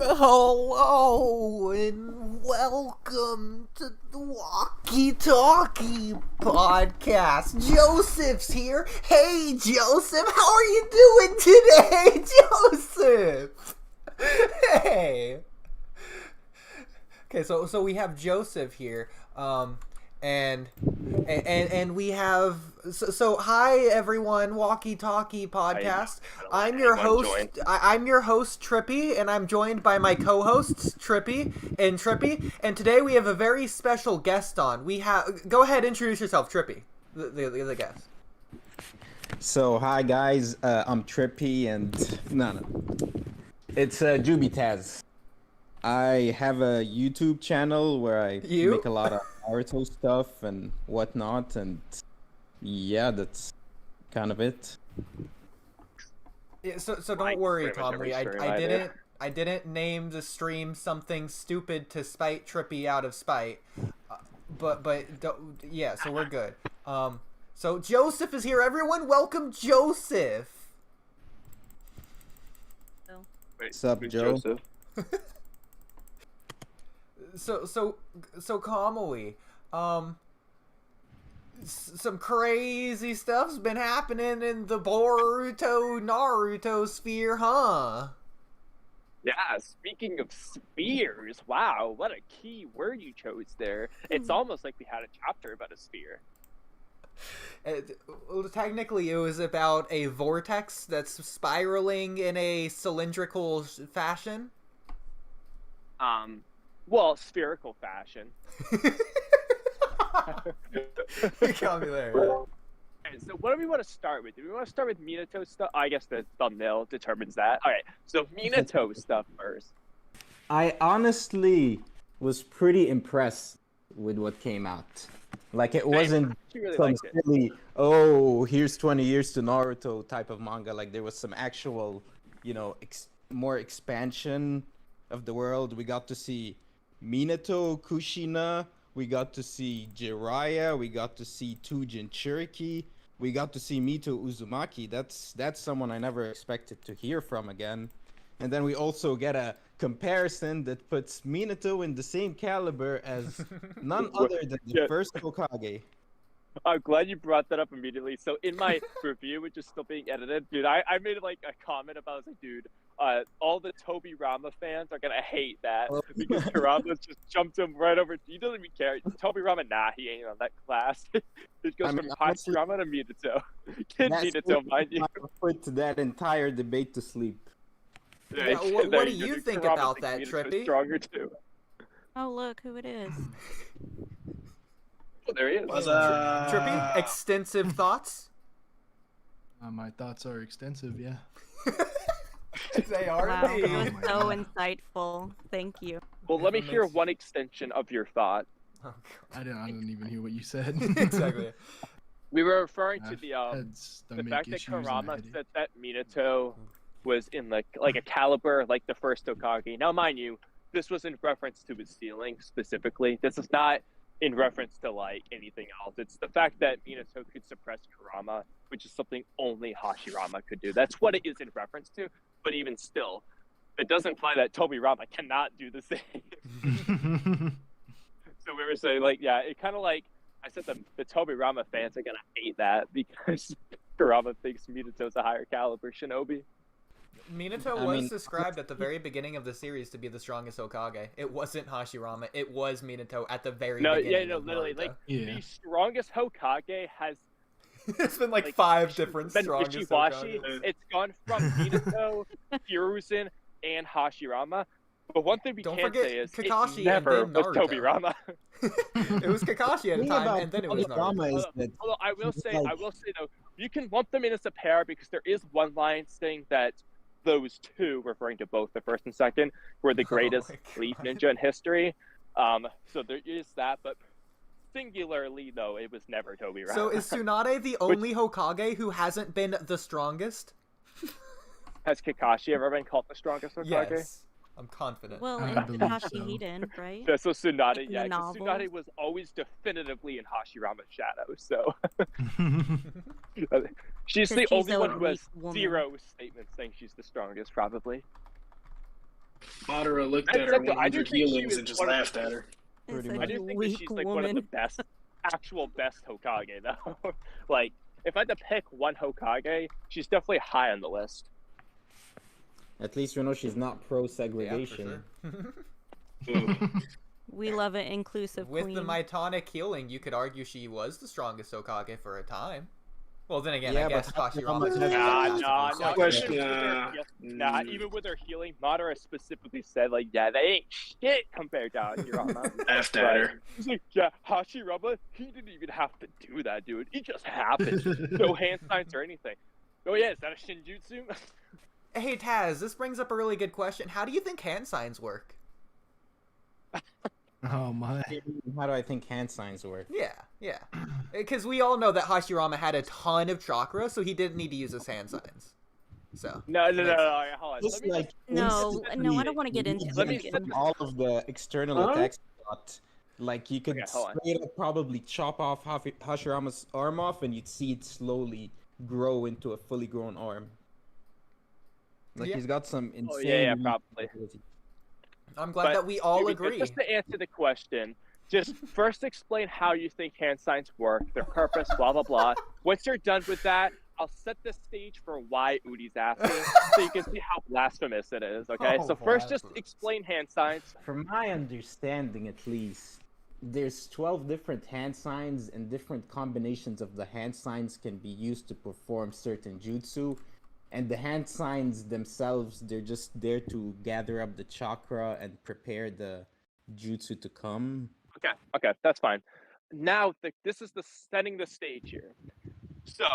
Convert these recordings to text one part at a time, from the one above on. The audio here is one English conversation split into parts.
Hello and welcome to the Walky Talky podcast. Joseph's here. Hey Joseph, how are you doing today, Joseph? Hey. Okay, so we have Joseph here. And we have so hi everyone, Walky Talky podcast. I'm your host. I'm your host Trippy, and I'm joined by my co-hosts Trippy. And today we have a very special guest on. We have go ahead, introduce yourself, Trippy, the guest. So hi guys, I'm Trippy, and no, it's JuubiTaz. I have a YouTube channel where I make a lot of Naruto stuff and whatnot, and yeah, that's kind of it. Yeah, so don't worry, Kamui. I didn't name the stream something stupid to spite Trippy out of spite, but yeah, so we're good. So Joseph is here. Everyone, welcome Joseph. What's up, Joe? Joseph? So Kamui, some crazy stuff's been happening in the Boruto Naruto sphere, huh? Yeah, speaking of spheres, wow, what a key word you chose there. It's almost like we had a chapter about a sphere. Well, technically, it was about a vortex that's spiraling in a cylindrical fashion. Well, spherical fashion. You got me there. Okay, so what do we want to start with? Do we want to start with Minato stuff? I guess the thumbnail determines that. All right, so Minato stuff first. I honestly was pretty impressed with what came out. Like, it wasn't some silly, oh, here's 20 years to Naruto type of manga. Like, there was some actual, you know, more expansion of the world. We got to see Minato, Kushina, we got to see Jiraiya, we got to see two Jinchuriki, we got to see Mito Uzumaki. That's someone I never expected to hear from again. And then we also get a comparison that puts Minato in the same caliber as none other than the first Hokage. I'm glad you brought that up immediately. So in my review, which is still being edited, dude, I made like a comment about, I was like, dude, all the Tobirama fans are gonna hate that because Kurama just jumped him right over. He doesn't even care. Tobirama, nah, he ain't on that class. It goes from Hashirama to Minato. Kid Minato, mind you. Put that entire debate to sleep. Yeah, what do you think about that, Trippy? Stronger too. Oh, look who it is. Oh, there he is. Trippy, extensive thoughts? My thoughts are extensive, yeah. They are. Wow, it was so insightful. Thank you. Well, let me hear one extension of your thought. Oh, I didn't even hear what you said. Exactly. We were referring to the fact that Kurama said that Minato was in like a caliber like the first Hokage. Now, mind you, this was in reference to his ceiling specifically. This is not in reference to like anything else. It's the fact that Minato could suppress Kurama, which is something only Hashirama could do. That's what it is in reference to. But even still, it does imply that Tobirama cannot do the same. So we were saying, like, yeah, it kind of like, I said the Tobirama fans are gonna hate that because Kurama thinks Minato's a higher caliber shinobi. Minato was described at the very beginning of the series to be the strongest Hokage. It wasn't Hashirama. It was Minato at the very beginning. Literally, Naruto. The strongest Hokage has. It's been like 5 different strongest Hokages. It's gone from Minato, Hiruzen, and Hashirama. But one thing we can't say is Kakashi it never and then was Naruto. Tobirama. It was Kakashi at the time, and then it was Naruto. Although I will say though, you can lump them in as a pair because there is one line saying that those two, referring to both the first and second, were the greatest leaf ninja in history. So there is that, but singularly though, it was never Tobirama. So is Tsunade the only Hokage who hasn't been the strongest? Has Kakashi ever been called the strongest Hokage? Yes, I'm confident. Well, I and believe Hashihiden, right? Yeah, so Tsunade, In yeah, the because novel. Tsunade was always definitively in Hashirama's shadow, so she's the She's only a one who has weak woman. 0 statements saying she's the strongest, probably. Madara looked at her when I her do think she healings was and just one of laughed at her. Pretty It's much. I do a think that weak she's like woman. one of the best, actual best Hokage though. Like, if I had to pick one Hokage, she's definitely high on the list. At least we know she's not pro Yeah, segregation. for sure. We love an inclusive With queen. the Mitonic healing, you could argue she was the strongest Hokage for a time. Well, then again, Yeah, I guess but Hashirama. Even with her healing, Madara specifically said, like, yeah, they ain't shit compared to Hashirama. Laughed at her. He's like, yeah, Hashirama, he didn't even have to do that, dude. It just happened. No hand signs or anything. Oh yeah, is that a Shinjutsu? Hey Taz, this brings up a really good question. How do you think hand signs work? Oh my. How do I think hand signs work? Yeah. Because we all know that Hashirama had a ton of chakra, so he didn't need to use his hand signs. So. No, hold on. Just like No, I don't want to get into Let me it. set this- all of the external attacks. Like you could Okay, hold on. straight up probably chop off Hashirama's arm off, and you'd see it slowly grow into a fully grown arm. Like Yeah. he's got some insane. Oh, yeah, probably. ability. I'm glad But, that we all Dude, agree. Just to answer the question, just first explain how you think hand signs work, their purpose, blah, blah, blah. Once you're done with that, I'll set the stage for why Oodie's asking, so you can see how blasphemous it is, okay? Oh, So first, just blasphemous. explain hand signs. From my understanding, at least, there's 12 different hand signs, and different combinations of the hand signs can be used to perform certain jutsu. And the hand signs themselves, they're just there to gather up the chakra and prepare the jutsu to come. Okay, that's fine. Now, this is setting the stage here. So,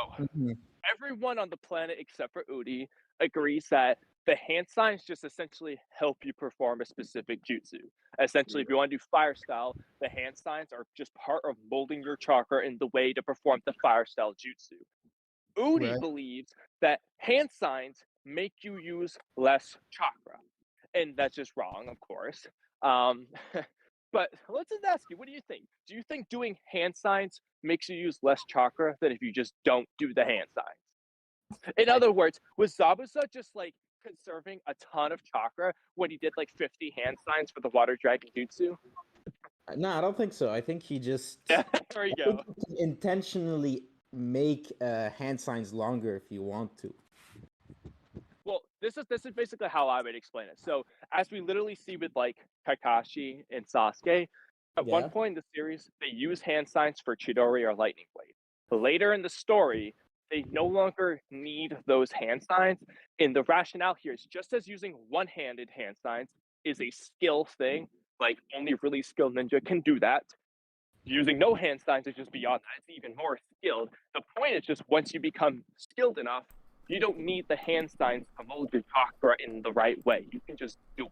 everyone on the planet except for Oodie agrees that the hand signs just essentially help you perform a specific jutsu. Essentially, if you want to do fire style, the hand signs are just part of molding your chakra in the way to perform the fire style jutsu. Oodie Right. believes that hand signs make you use less chakra. And that's just wrong, of course. But let's just ask you, what do you think? Do you think doing hand signs makes you use less chakra than if you just don't do the hand signs? In other words, was Zabuza just like conserving a ton of chakra when he did like 50 hand signs for the water dragon jutsu? No, I don't think so. I think he just There you go. intentionally make hand signs longer if you want to. Well, this is basically how I would explain it. So, as we literally see with like Kakashi and Sasuke, at one Yeah. point in the series, they use hand signs for Chidori or Lightning Blade. But later in the story, they no longer need those hand signs. And the rationale here is just as using one-handed hand signs is a skill thing, like only really skilled ninja can do that. Using no hand signs is just beyond that. It's even more skilled. The point is just once you become skilled enough, you don't need the hand signs to mold your chakra in the right way. You can just do it.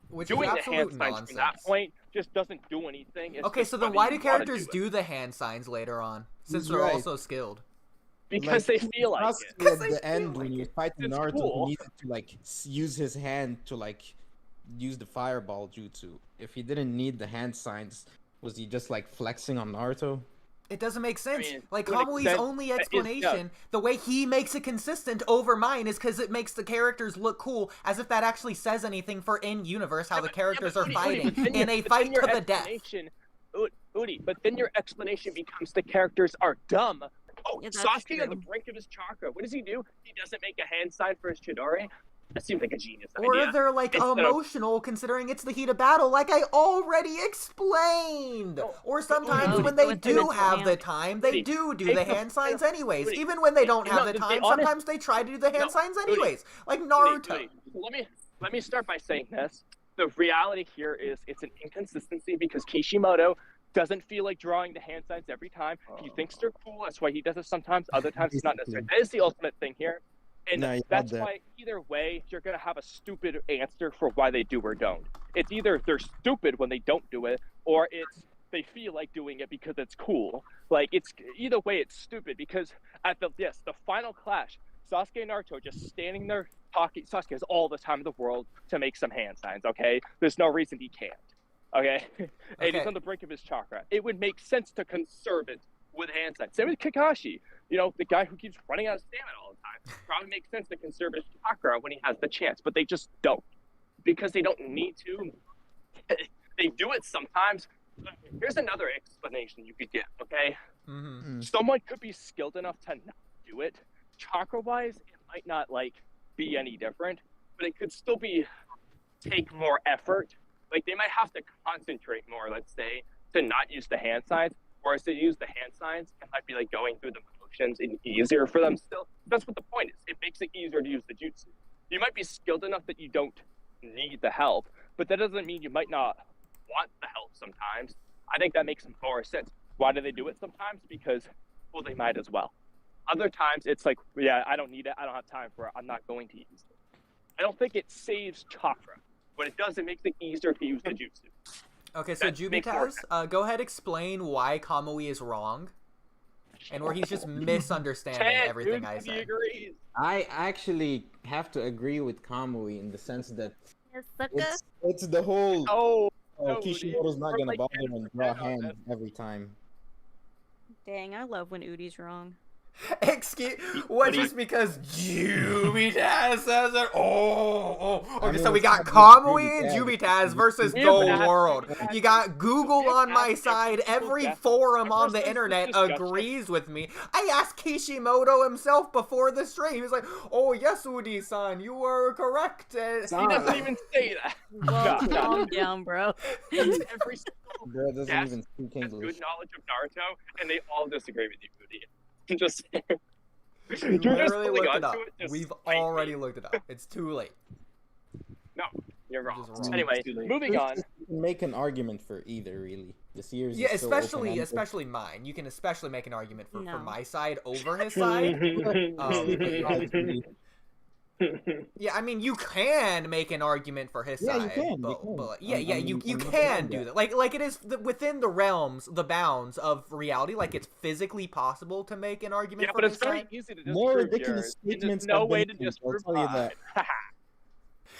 Which is Doing the hand absolute signs from that nonsense. point just doesn't do anything. It's Okay, just so then whether why you do wanna characters it. do the hand signs later on? Since He's they're right. also skilled. Because they feel like it. Sasuke at they the feel end, when like you it. fight It's Naruto, cool. he needed to like use his hand to like use the fireball jutsu. If he didn't need the hand signs, was he just like flexing on Naruto? It doesn't make sense. mean, Like, to an Kamui's extent, only it is, explanation, the way he makes it consistent over mine, is because it makes the characters look cool, as if that actually says anything for in-universe how the characters are fighting in a fight to the death. Oodie, but then your explanation becomes the characters are dumb. Oh, Yeah, that's Sasuke on the true. brink of his chakra. What does he do? He doesn't make a hand sign for his Chidori? That seems like a genius Or idea. they're, like, Instead of- emotional, considering it's the heat of battle, like I already explained! Or sometimes Oodie, when they with do mental have the hand. time, they Oodie, do take the the- hand signs anyways. Oodie, Even when they don't have no, the to be time, honest- sometimes they try to do the hand No, signs Oodie, anyways. Like Oodie, Naruto. Oodie, let me start by saying this. The reality here is it's an inconsistency because Kishimoto doesn't feel like drawing the hand signs every time. He thinks they're cool. That's why he does it sometimes. Other times it's not necessary. That is the ultimate thing here. And No, you got that's that. why either way, you're going to have a stupid answer for why they do or don't. It's either they're stupid when they don't do it, or it's they feel like doing it because it's cool. Like, it's either way, it's stupid because at the final clash, Sasuke and Naruto just standing there talking. Sasuke has all the time in the world to make some hand signs, okay? There's no reason he can't, okay? And he's Okay. on the brink of his chakra. It would make sense to conserve it with hand signs. Same with Kakashi. You know, the guy who keeps running out of stamina all the time. Probably makes sense to conserve his chakra when he has the chance, but they just don't. because they don't need to. They do it sometimes. Here's another explanation you could give, okay? Someone could be skilled enough to not do it. Chakra-wise, it might not, like, be any different, but it could still take more effort. Like, they might have to concentrate more, let's say, to not use the hand signs, whereas to use the hand signs, it might be, like, going through the motions and easier for them still. That's what the point is. It makes it easier to use the jutsu. You might be skilled enough that you don't need the help, but that doesn't mean you might not want the help sometimes. I think that makes more sense. Why do they do it sometimes? Because, well, they might as well. Other times, it's like, yeah, I don't need it. I don't have time for it. I'm not going to use it. I don't think it saves chakra. What it does, it makes it easier to use the jutsu. Okay, so JuubiTaz, go ahead, explain why Kamui is wrong, and where he's just misunderstanding everything I said. I actually have to agree with Kamui in the sense that Sucker. it's the whole No, Kishimoto's not gonna like, bother and draw hands every time. Dang, I love when Oodie's wrong. Excuse what? Just because JuubiTaz says it? Okay, so we got Kamui and JuubiTaz versus the world. You got Google on my side. Every forum on the internet agrees with me. I asked Kishimoto himself before the stream. He was like, "Oh yes, Oodie-san, you were correct." He doesn't even say that. Well, calm down, bro. Every Bro doesn't Yes, even speak has English. good knowledge of Naruto, and they all disagree with you, Oodie. Just We literally looked it up. We've already looked it up. It's too late. No, you're wrong. Just wrong. Anyway, moving on. You can make an argument for either, really. This year's Yeah, is so especially mine. You can especially make an argument for No. my side over his side. Yeah, I mean, you can make an argument for his Yeah, you side, can, but you can. you I'm can not do that. that. Like it is within the bounds of reality. Like it's physically possible to make an argument Yeah, for but his it's very side. easy to More disprove ridiculous yours, and there's statements no have way been to made, disprove I'll tell you that. mine.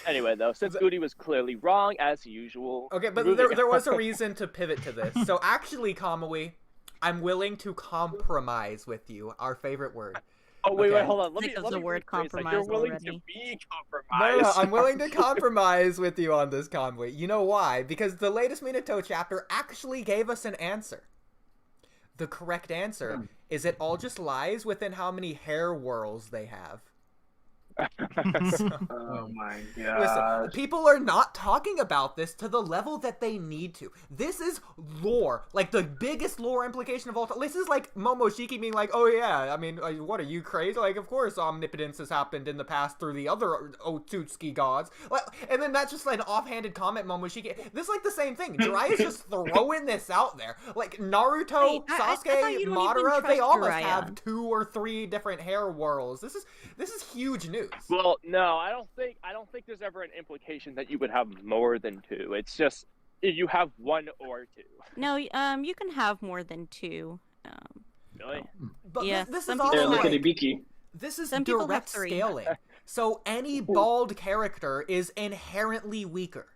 Anyway, though, since Oodie was clearly wrong as usual. Okay, but moving there on. was a reason to pivot to this. So actually, Kamui, I'm willing to compromise with you. Our favorite word. Oh wait, Okay. hold on. Let Sick me of the word rephrase that. compromise You're willing already. to be No, compromised. I'm willing to compromise with you on this, Conway. You know why? Because the latest Minato chapter actually gave us an answer. The correct answer is it all just lies within how many hair whorls they have. Oh my god. Listen, people are not talking about this to the level that they need to. This is lore, like the biggest lore implication of all time. This is like Momoshiki being like, "Oh yeah, I mean, what are you crazy? Like, of course, omnipotence has happened in the past through the other Otsutsuki gods." Like, and then that's just like an offhanded comment, Momoshiki. This is like the same thing. Jiraiya's just throwing this out there. Like Naruto, Wait, I thought Sasuke, you don't even Madara, they trust all must Jiraiya. have 2 or 3 different hair whorls. This is huge news. Well, no, I don't think there's ever an implication that you would have more than 2. It's just you have 1 or 2. No, you can have more than 2. Really? But Yeah, this is some also people Yeah, look like, at Ibiki. this is Some people have direct 3. scaling. So any bald character is inherently weaker.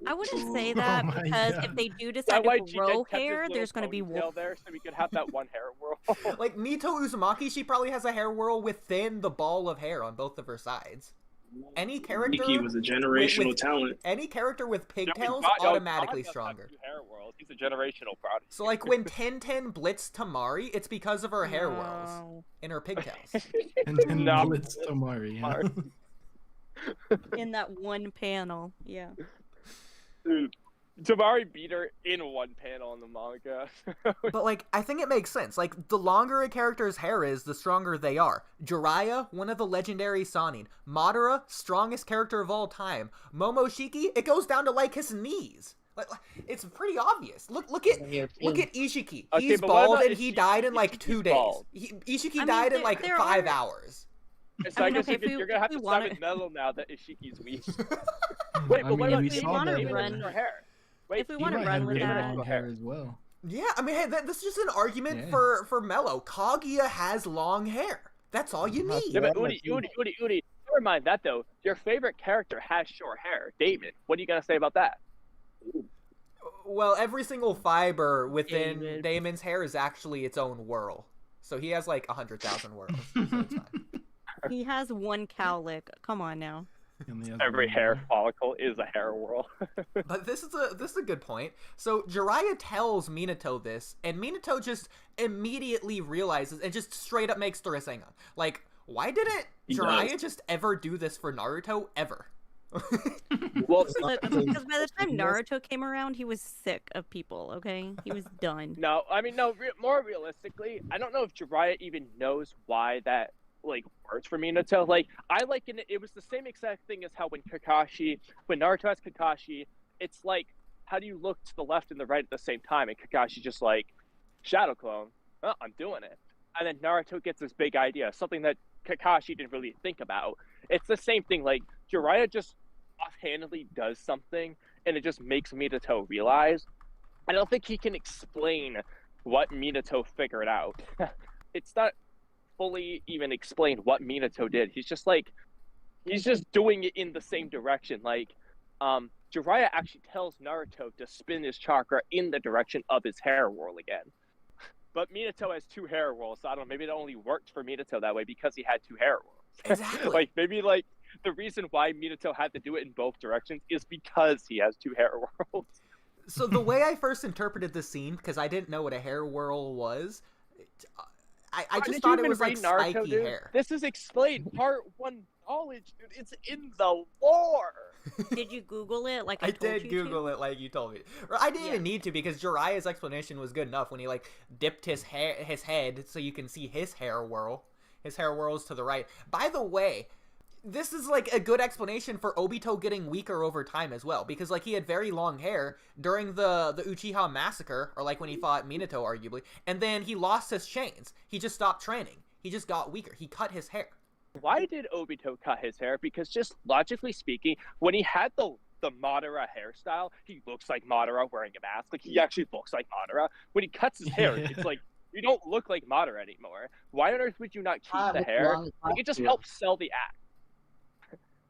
I wouldn't say that my because God. if they do That's decide why to GJ grow kept his hair, little there's going to be ponytail there, so we could have that 1 hair whirl. Like Mito Uzumaki, she probably has a hair whorl within the ball of hair on both of her sides. Any character Ibiki was a generational with- talent. any character with pigtails God automatically does have stronger. 2 hair whirls. He's a generational prodigy. So like when Tenten blitzed Tamari, it's because of her hair whorls No. and her pigtails. And then No. Blitz Tomari. Yeah. In that one panel. Yeah. Dude, Tamari beat her in 1 panel in the manga. But, like, I think it makes sense. Like, the longer a character's hair is, the stronger they are. Jiraiya, one of the legendary Sannin. Madara, strongest character of all time. Momoshiki, it goes down to, like, his knees. Like, it's pretty obvious. Look at Ishiki. Okay, He's but what bald about and he Ishiki? died in, like, Ishiki's 2 days. bald. Ishiki I mean, died in, like, there 5 are- hours. So I mean, guess okay, you're gonna have if to we wanna- summon Mello now that Ishiki's weak. I Wait, but mean, what about we Damon? saw that. Damon run- has her hair. Wait, if we He want to might run have with really that, long hair as well. Yeah, I mean, hey, this is just an argument Yeah. for Mello. Kaguya has long hair. That's all you need. yeah, but Oodie. Never mind that though. Your favorite character has short hair, Damon. What are you gonna say about that? Well, every single fiber within David. Damon's hair is actually its own whirl. So he has like 100,000 whirls. So it's fine. he has 1 cowlick. Come on now. Every hair follicle is a hair whirl. But this is a good point. So Jiraiya tells Minato this, and Minato just immediately realizes and just straight up makes the Rasengan. Like, why didn't Jiraiya just ever do this for Naruto ever? Well, because by the time Naruto came around, he was sick of people. Okay, he was done. No, I mean, no. More realistically, I don't know if Jiraiya even knows why that works for Minato. Like, I liken it was the same exact thing as how when Naruto has Kakashi, it's like, how do you look to the left and the right at the same time? And Kakashi's just like, shadow clone. Oh, I'm doing it. And then Naruto gets this big idea, something that Kakashi didn't really think about. It's the same thing. Like, Jiraiya just offhandedly does something, and it just makes Minato realize. I don't think he can explain what Minato figured out. It's not fully even explained what Minato did. He's just doing it in the same direction. Like, Jiraiya actually tells Naruto to spin his chakra in the direction of his hair whirl again. But Minato has two hair whirls, so I don't know, maybe it only worked for Minato that way because he had two hair whirls. Exactly. Maybe the reason why Minato had to do it in both directions is because he has two hair whirls. So the way I first interpreted the scene, because I didn't know what a hair whirl was, I just thought it was like Naruto, spiky dude? hair. This is explained part 1 knowledge, dude. It's in the lore. Did you Google it? Like I told did you Google to? it like you told me. Or I didn't even need to because Jiraiya's explanation was good enough when he dipped his head so you can see his hair whirl. His hair whirls to the right. By the way, this is a good explanation for Obito getting weaker over time as well, because he had very long hair during the Uchiha massacre, or when he fought Minato arguably, and then he lost his chains. He just stopped training. He just got weaker. He cut his hair. Why did Obito cut his hair? Because just logically speaking, when he had the Madara hairstyle, he looks like Madara wearing a mask. He actually looks like Madara. When he cuts his hair, it's you don't look like Madara anymore. Why on earth would you not keep the hair? It just helps sell the act.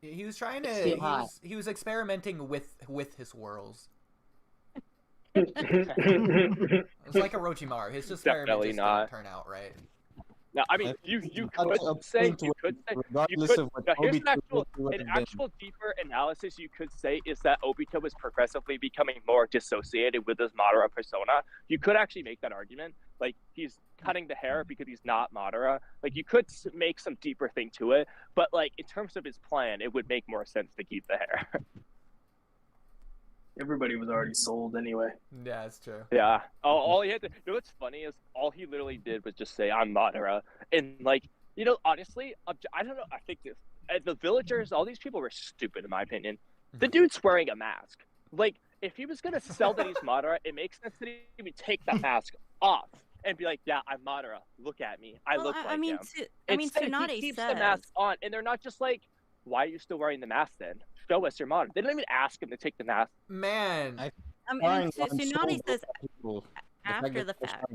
He was trying to. He was experimenting with his whirls. It's like Orochimaru. His experiments just didn't turn out right. No, I mean, you could say, here's an actual deeper analysis you could say is that Obito is progressively becoming more dissociated with his Madara persona. You could actually make that argument. He's cutting the hair because he's not Madara. You could make some deeper thing to it, but in terms of his plan, it would make more sense to keep the hair. Everybody was already sold anyway. Yeah, it's true. Yeah. All he had to. You know what's funny is all he literally did was just say, "I'm Madara," and honestly, I don't know. I think the villagers, all these people were stupid in my opinion. The dude's wearing a mask. If he was gonna sell that he's Madara, it makes sense that he would take that mask off and be like, "Yeah, I'm Madara. Look at me. I look like him." Instead, Tsunade he keeps says the mask on, and they're not just like, "Why are you still wearing the mask then? Show us your Madara." They don't even ask him to take the mask. Man, Tsunade says after the fact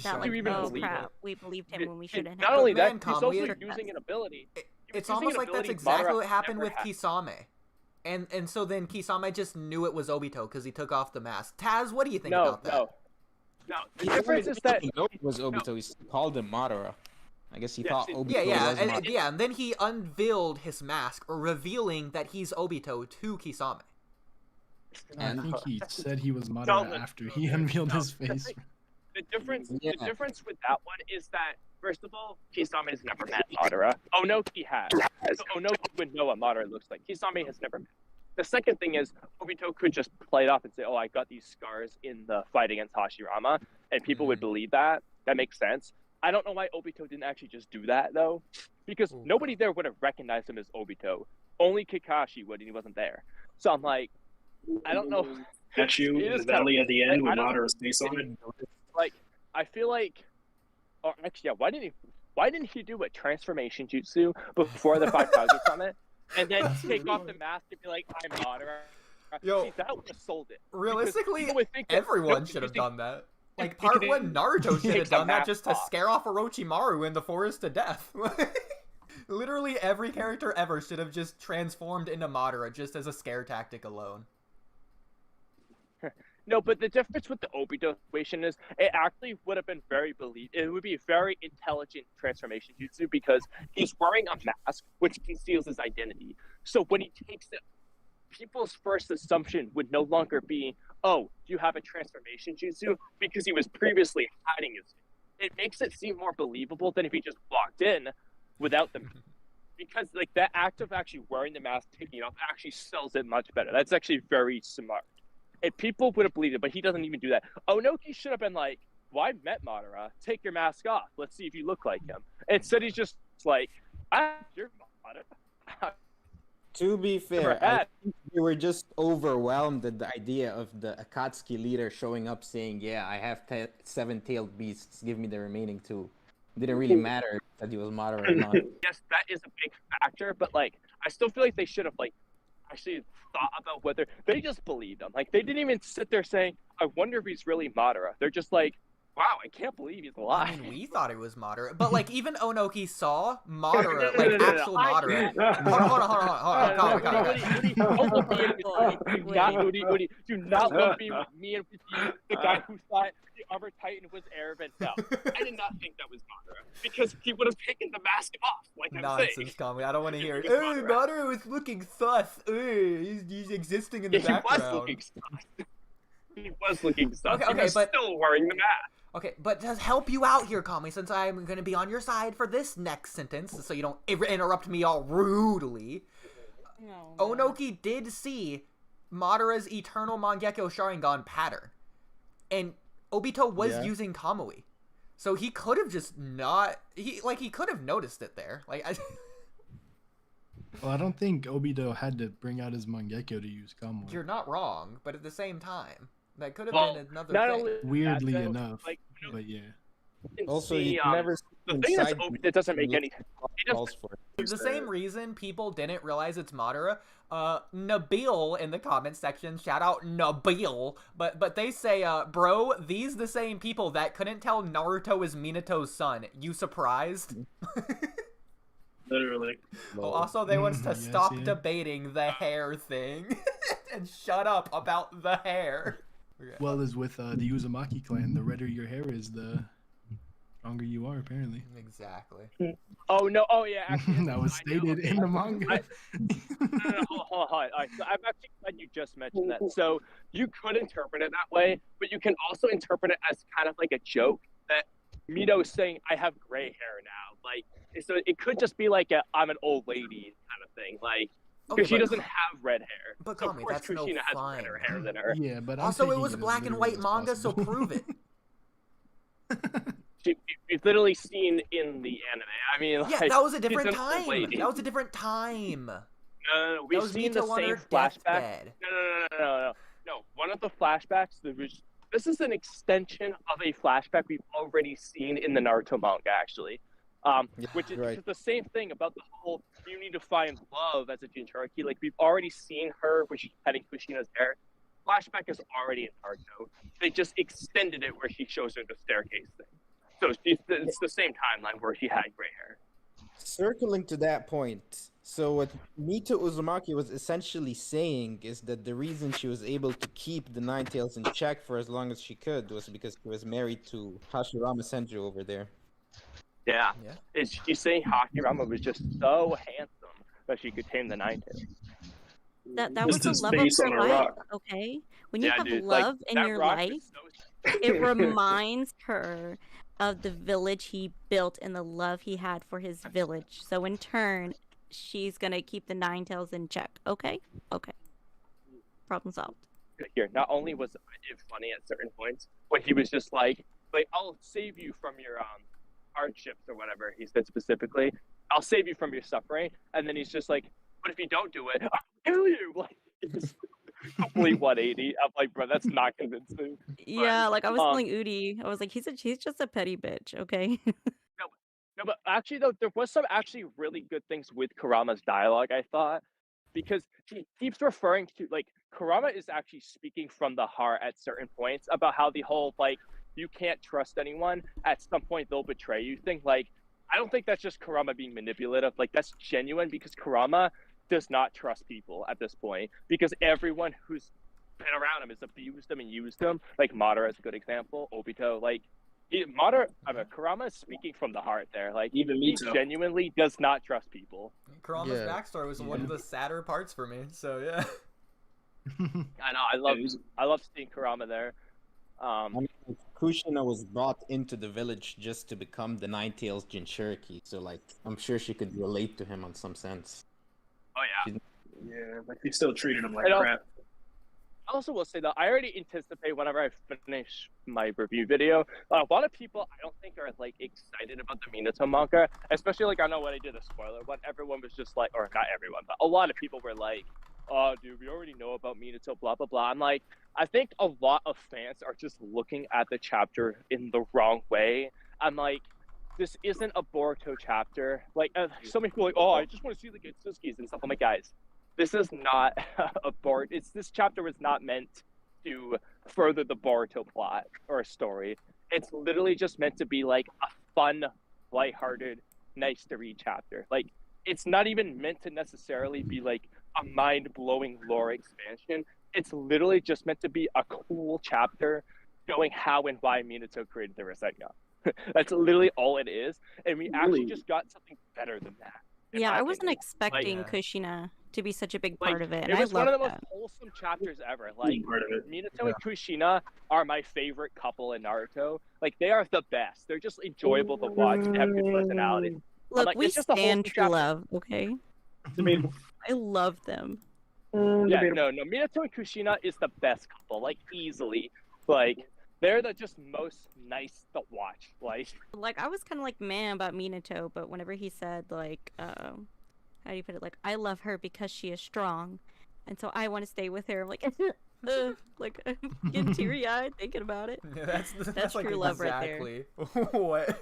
that we believed him when we shouldn't have. Not only that, Man, he's also Kamui, using an ability. It's almost like that's exactly what happened with Kisame. And so then Kisame just knew it was Obito because he took off the mask. Taz, what do you think about that? No. The difference is that it was Obito. He called him Madara. I guess he thought Obito was Madara. And then he unveiled his mask, revealing that he's Obito to Kisame. I think he said he was Madara after he unveiled his face. The difference with that one is that, first of all, Kisame has never met Madara. Onoki has. So Onoki would know what Madara looks like. Kisame has never met. The second thing is, Obito could just play it off and say, "Oh, I got these scars in the fight against Hashirama," and people would believe that. That makes sense. I don't know why Obito didn't actually just do that, though, because nobody there would have recognized him as Obito. Only Kakashi would, and he wasn't there. So I'm like, I don't know. At you in the valley at the end with Madara's face on it. I feel like, or actually, yeah, why didn't he do a transformation jutsu before the 5,000 summit, and then take off the mask and be like, "I'm Madara"? See, that would have sold it. Realistically, everyone should have done that. Part 1 Naruto should have done that just to scare off Orochimaru in the forest to death. Literally every character ever should have just transformed into Madara just as a scare tactic alone. No, but the difference with the Obito situation is it actually would have been it would be a very intelligent transformation jutsu because he's wearing a mask which conceals his identity. So when he takes it, people's first assumption would no longer be, oh, you have a transformation jutsu because he was previously hiding his. It makes it seem more believable than if he just walked in without them. Because like that act of actually wearing the mask, taking it off, actually sells it much better. That's actually very smart. And people would have believed it, but he doesn't even do that. Onoki should have been like, well, I met Madara. Take your mask off. Let's see if you look like him. Instead, he's just like, you're Madara. To be fair, I think we were just overwhelmed at the idea of the Akatsuki leader showing up saying, yeah, I have 7-tailed beasts. Give me the remaining 2. It didn't really matter that he was Madara or not. Yes, that is a big factor, but like, I still feel like they should have like actually thought about whether they just believed him. Like they didn't even sit there saying, I wonder if he's really Madara. They're just like, wow, I can't believe he's alive. I mean, we thought it was Madara, but like even Onoki saw Madara, like actual Madara. Hold on, Oodie, do not let me and the guy who thought the Armor Titan was Erevan. No, I did not think that was Madara because he would have taken the mask off. Like I'm saying. Nonsense, Kamui. I don't want to hear it. Hey, Madara was looking sus. He's existing in the background. He was looking sus. He was looking sus. Okay, but still wearing the mask. Okay, but to help you out here, Kamui, since I'm going to be on your side for this next sentence, so you don't interrupt me all rudely, Onoki did see Madara's Eternal Mangekyo Sharingan pattern, and Obito was using Kamui, so he could have just not, he could have noticed it there, Well, I don't think Obito had to bring out his Mangekyo to use Kamui. You're not wrong, but at the same time, that could have been another thing. Weirdly enough, but yeah. Also, you never the thing that doesn't make any sense. The same reason people didn't realize it's Madara. Nabil in the comment section, shout out Nabil, but they say, bro, these the same people that couldn't tell Naruto is Minato's son. You surprised? Literally. Oh, also, they want us to stop debating the hair thing and shut up about the hair. Well, as with the Uzumaki clan, the redder your hair is, the stronger you are, apparently. Exactly. Oh, no. Oh, yeah. Actually, that was stated in the manga. No, hold on. So I'm actually glad you just mentioned that. So you could interpret it that way, but you can also interpret it as kind of like a joke that Mito is saying, I have gray hair now. Like, so it could just be like I'm an old lady kind of thing. Like, because she doesn't have red hair. But so Kamui, of course that's Kushina no has fun. redder hair than her. Yeah, but also, it was black and white manga, so prove it. We've literally seen in the anime. I mean, yeah, that was a different time. That was a different time. No. We've seen the same flashback. No. One of the flashbacks. This is an extension of a flashback we've already seen in the Naruto manga, actually. Which is the same thing about the whole you need to find love as a Jinchuriki. Like we've already seen her where she's petting Kushina's hair. Flashback is already in Naruto. They just extended it where she shows her the staircase thing. So it's the same timeline where she had gray hair. Circling to that point, so what Mito Uzumaki was essentially saying is that the reason she was able to keep the Nine Tails in check for as long as she could was because she was married to Hashirama Senju over there. Yeah. She's saying Hashirama was just so handsome that she could tame the Nine Tails. That was the love of her life, okay? When you have love in your life, it reminds her of the village he built and the love he had for his village. So in turn, she's gonna keep the Nine Tails in check, okay? Okay. Problem solved. Here, not only was it funny at certain points, when he was just like, I'll save you from your hardships or whatever he said specifically. I'll save you from your suffering, and then he's just like, but if you don't do it, I'll kill you. Like, it's complete 180. I'm like, bro, that's not convincing. Yeah, like I was telling Oodie, I was like, he's just a petty bitch, okay? No, but actually though, there was some actually really good things with Kurama's dialogue, I thought, because he keeps referring to Kurama is actually speaking from the heart at certain points about how the whole you can't trust anyone. At some point they'll betray you thing. I don't think that's just Kurama being manipulative. That's genuine because Kurama does not trust people at this point because everyone who's been around him, has abused him and used him. Like Madara is a good example. Obito, like Kurama is speaking from the heart there. Like even he genuinely does not trust people. Kurama's backstory was one of the sadder parts for me. So yeah. I know. I love seeing Kurama there. I mean, Kushina was brought into the village just to become the Nine-Tails Jinchuriki, so like I'm sure she could relate to him on some sense. Oh yeah. Yeah, but he still treated him like crap. I also will say that I already anticipate whenever I finish my review video, a lot of people I don't think are like excited about the Minato manga, especially like I know when I did a spoiler one, everyone was just like, or not everyone, but a lot of people were like, oh dude, we already know about Minato, blah blah blah. I'm like, I think a lot of fans are just looking at the chapter in the wrong way. I'm like, this isn't a Boruto chapter. Like so many people are like, oh, I just want to see the Getsuskis and stuff. I'm like, guys, this is not a Boruto. This chapter was not meant to further the Boruto plot or a story. It's literally just meant to be like a fun, lighthearted, nice to read chapter. Like it's not even meant to necessarily be like a mind-blowing lore expansion. It's literally just meant to be a cool chapter showing how and why Minato created the Rasengan. That's literally all it is, and we actually just got something better than that. Yeah, I wasn't expecting Kushina to be such a big part of it. It was one of the most wholesome chapters ever. Like Minato and Kushina are my favorite couple in Naruto. Like they are the best. They're just enjoyable to watch. They have good personalities. Look, like, we stand true love, okay? I love them. Yeah, no, Minato and Kushina is the best couple, like easily. Like they're the just most nice to watch. Like I was kind of like meh about Minato, but whenever he said like, how do you put it? Like I love her because she is strong, and so I want to stay with her. I'm like, like I'm getting teary eyed thinking about it. Yeah, that's true like love right there. What?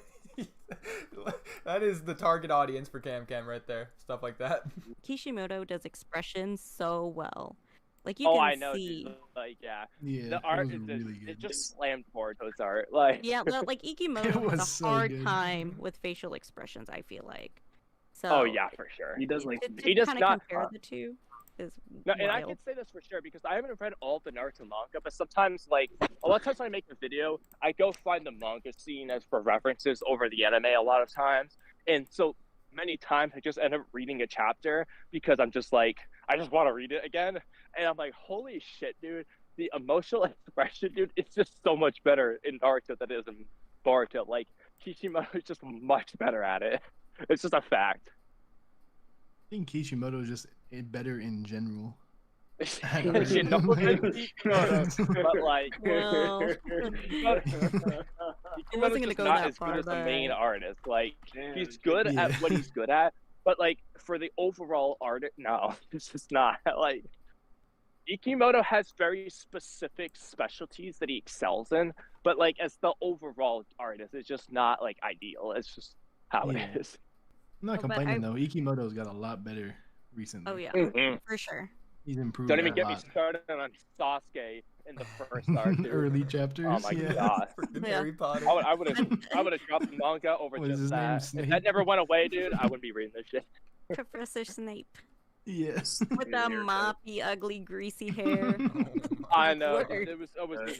That is the target audience for Cam right there. Stuff like that. Kishimoto does expressions so well. Like you can I know, see. Dude. Like the art is really good. It just slammed Boruto's art. Like like Ikimoto has a hard time with facial expressions. I feel like. So. Oh yeah, for sure. He does like he does not compare the two. Is no, and I can say this for sure because I haven't read all of the Naruto manga, but sometimes like a lot of times when I make a video, I go find the manga scene as for references over the anime a lot of times, and so many times I just end up reading a chapter because I'm just like I just want to read it again, and I'm like, holy shit, dude, the emotional expression, dude, it's just so much better in Naruto than it is in Boruto. Like Kishimoto is just much better at it. It's just a fact. I think Kishimoto is just better in general. But like, well, I wasn't gonna go not that as far, good as the but... main artist. Like, he's good at what he's good at, but like for the overall art, no, it's just not. Like, Ikimoto has very specific specialties that he excels in, but like as the overall artist, it's just not like ideal. It's just how it is. I'm not complaining though. Ikimoto's got a lot better recently. Oh yeah, for sure. He's improved. Don't even get me started on Sasuke in the first arc. Early chapters. Oh my god. Harry Potter. I would have dropped the manga over just that. If that never went away, dude, I wouldn't be reading this shit. Professor Snape. Yes. With that moppy, ugly, greasy hair. I know. It was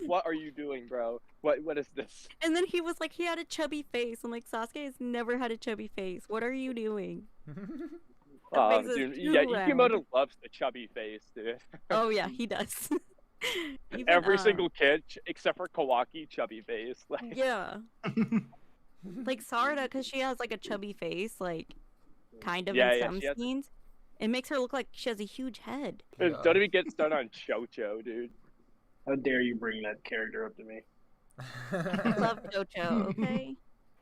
what are you doing, bro? What is this? And then he was like, he had a chubby face. I'm like, Sasuke has never had a chubby face. What are you doing? Dude, yeah, Ikimoto loves the chubby face, dude. Oh yeah, he does. Even, every single kid except for Kawaki, chubby face. Like... Yeah. Like Sarada, because she has like a chubby face, like kind of in some scenes. It makes her look like she has a huge head. Don't even get started on Chocho, dude. How dare you bring that character up to me? I love Chocho, okay?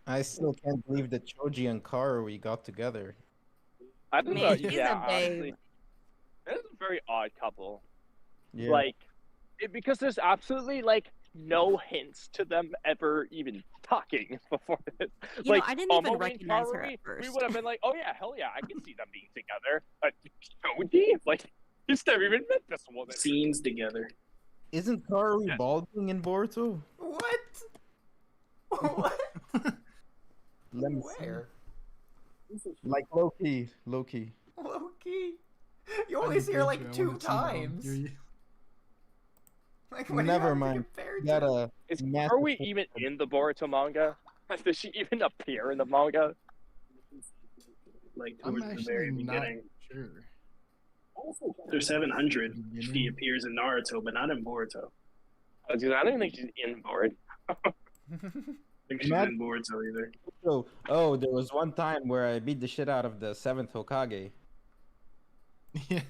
I still can't believe that Choji and Karui got together. I don't know. He's Yeah, a babe. honestly, it's a very odd couple. Yeah. Like, because there's absolutely like no hints to them ever even talking before this. You like, know, I didn't even Omori recognize and her Karui, at first. We would have been like, oh yeah, hell yeah, I can see them being together. Choji, like, he's never even met this woman. Scenes together. Isn't Karui balding in Boruto? What? What? Let me Where? Like Loki. Loki. You only see her like 2 times. I didn't think about it. You're- 2 times. I was thinking about it. What? You're- Like, what Never do you mind. compare Got to? a Is massive Karui even in the Boruto manga? Does she even appear in the manga? Like I'm towards the actually very not beginning. sure. Chapter 700, she Beginning. appears in Naruto, but not in Boruto. I don't even think she's in Boruto. I think she's Not- in Boruto either. Oh, there was one time where I beat the shit out of the 7th Hokage. Yeah.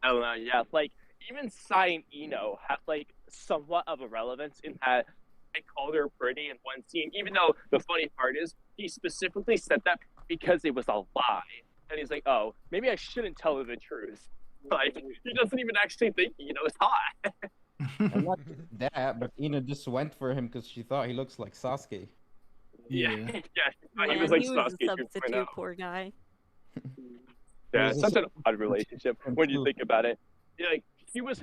I don't know. Yeah, like even Sai and Ino have like somewhat of a relevance in that I called her pretty in one scene. Even though the funny part is he specifically said that because it was a lie, and he's like, "Oh, maybe I shouldn't tell her the truth." Like he doesn't even actually think Ino's hot. And not that, but Ina just went for him because she thought he looks like Sasuke. Yeah. He Man, was like he was Sasuke a 2.0. substitute, poor guy. Yeah, It it's was such a an odd relationship when you think about it. Yeah, like he was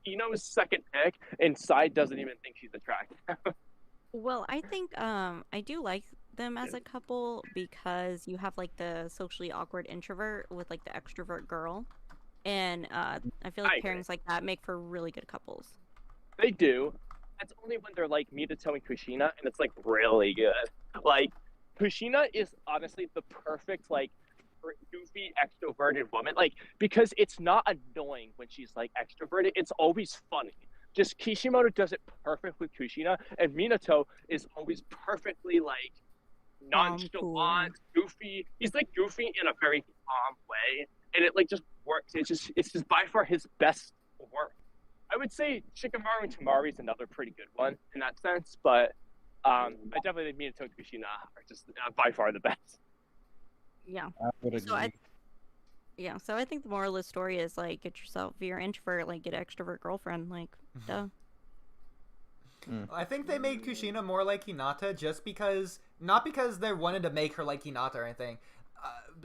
Ino's second pick, and Sai doesn't even think she's attractive. Well, I think I do like them as a couple because you have like the socially awkward introvert with like the extrovert girl, and I feel like pairings like that make for really good couples. They do. That's only when they're like Minato and Kushina, and it's like really good. Like Kushina is honestly the perfect like goofy extroverted woman, like because it's not annoying when she's like extroverted, it's always funny. Just Kishimoto does it perfect with Kushina, and Minato is always perfectly like nonchalant, goofy. He's like goofy in a very calm way, and it like just works. It's just by far his best work. I would say Shikamaru and Tamari is another pretty good one in that sense, but I definitely think Minato and Kushina are just by far the best. Yeah. I would So agree. so I think the moral of the story is like get yourself, if you're an introvert, like get an extrovert girlfriend, like duh. I think they made Kushina more like Hinata just because, not because they wanted to make her like Hinata or anything,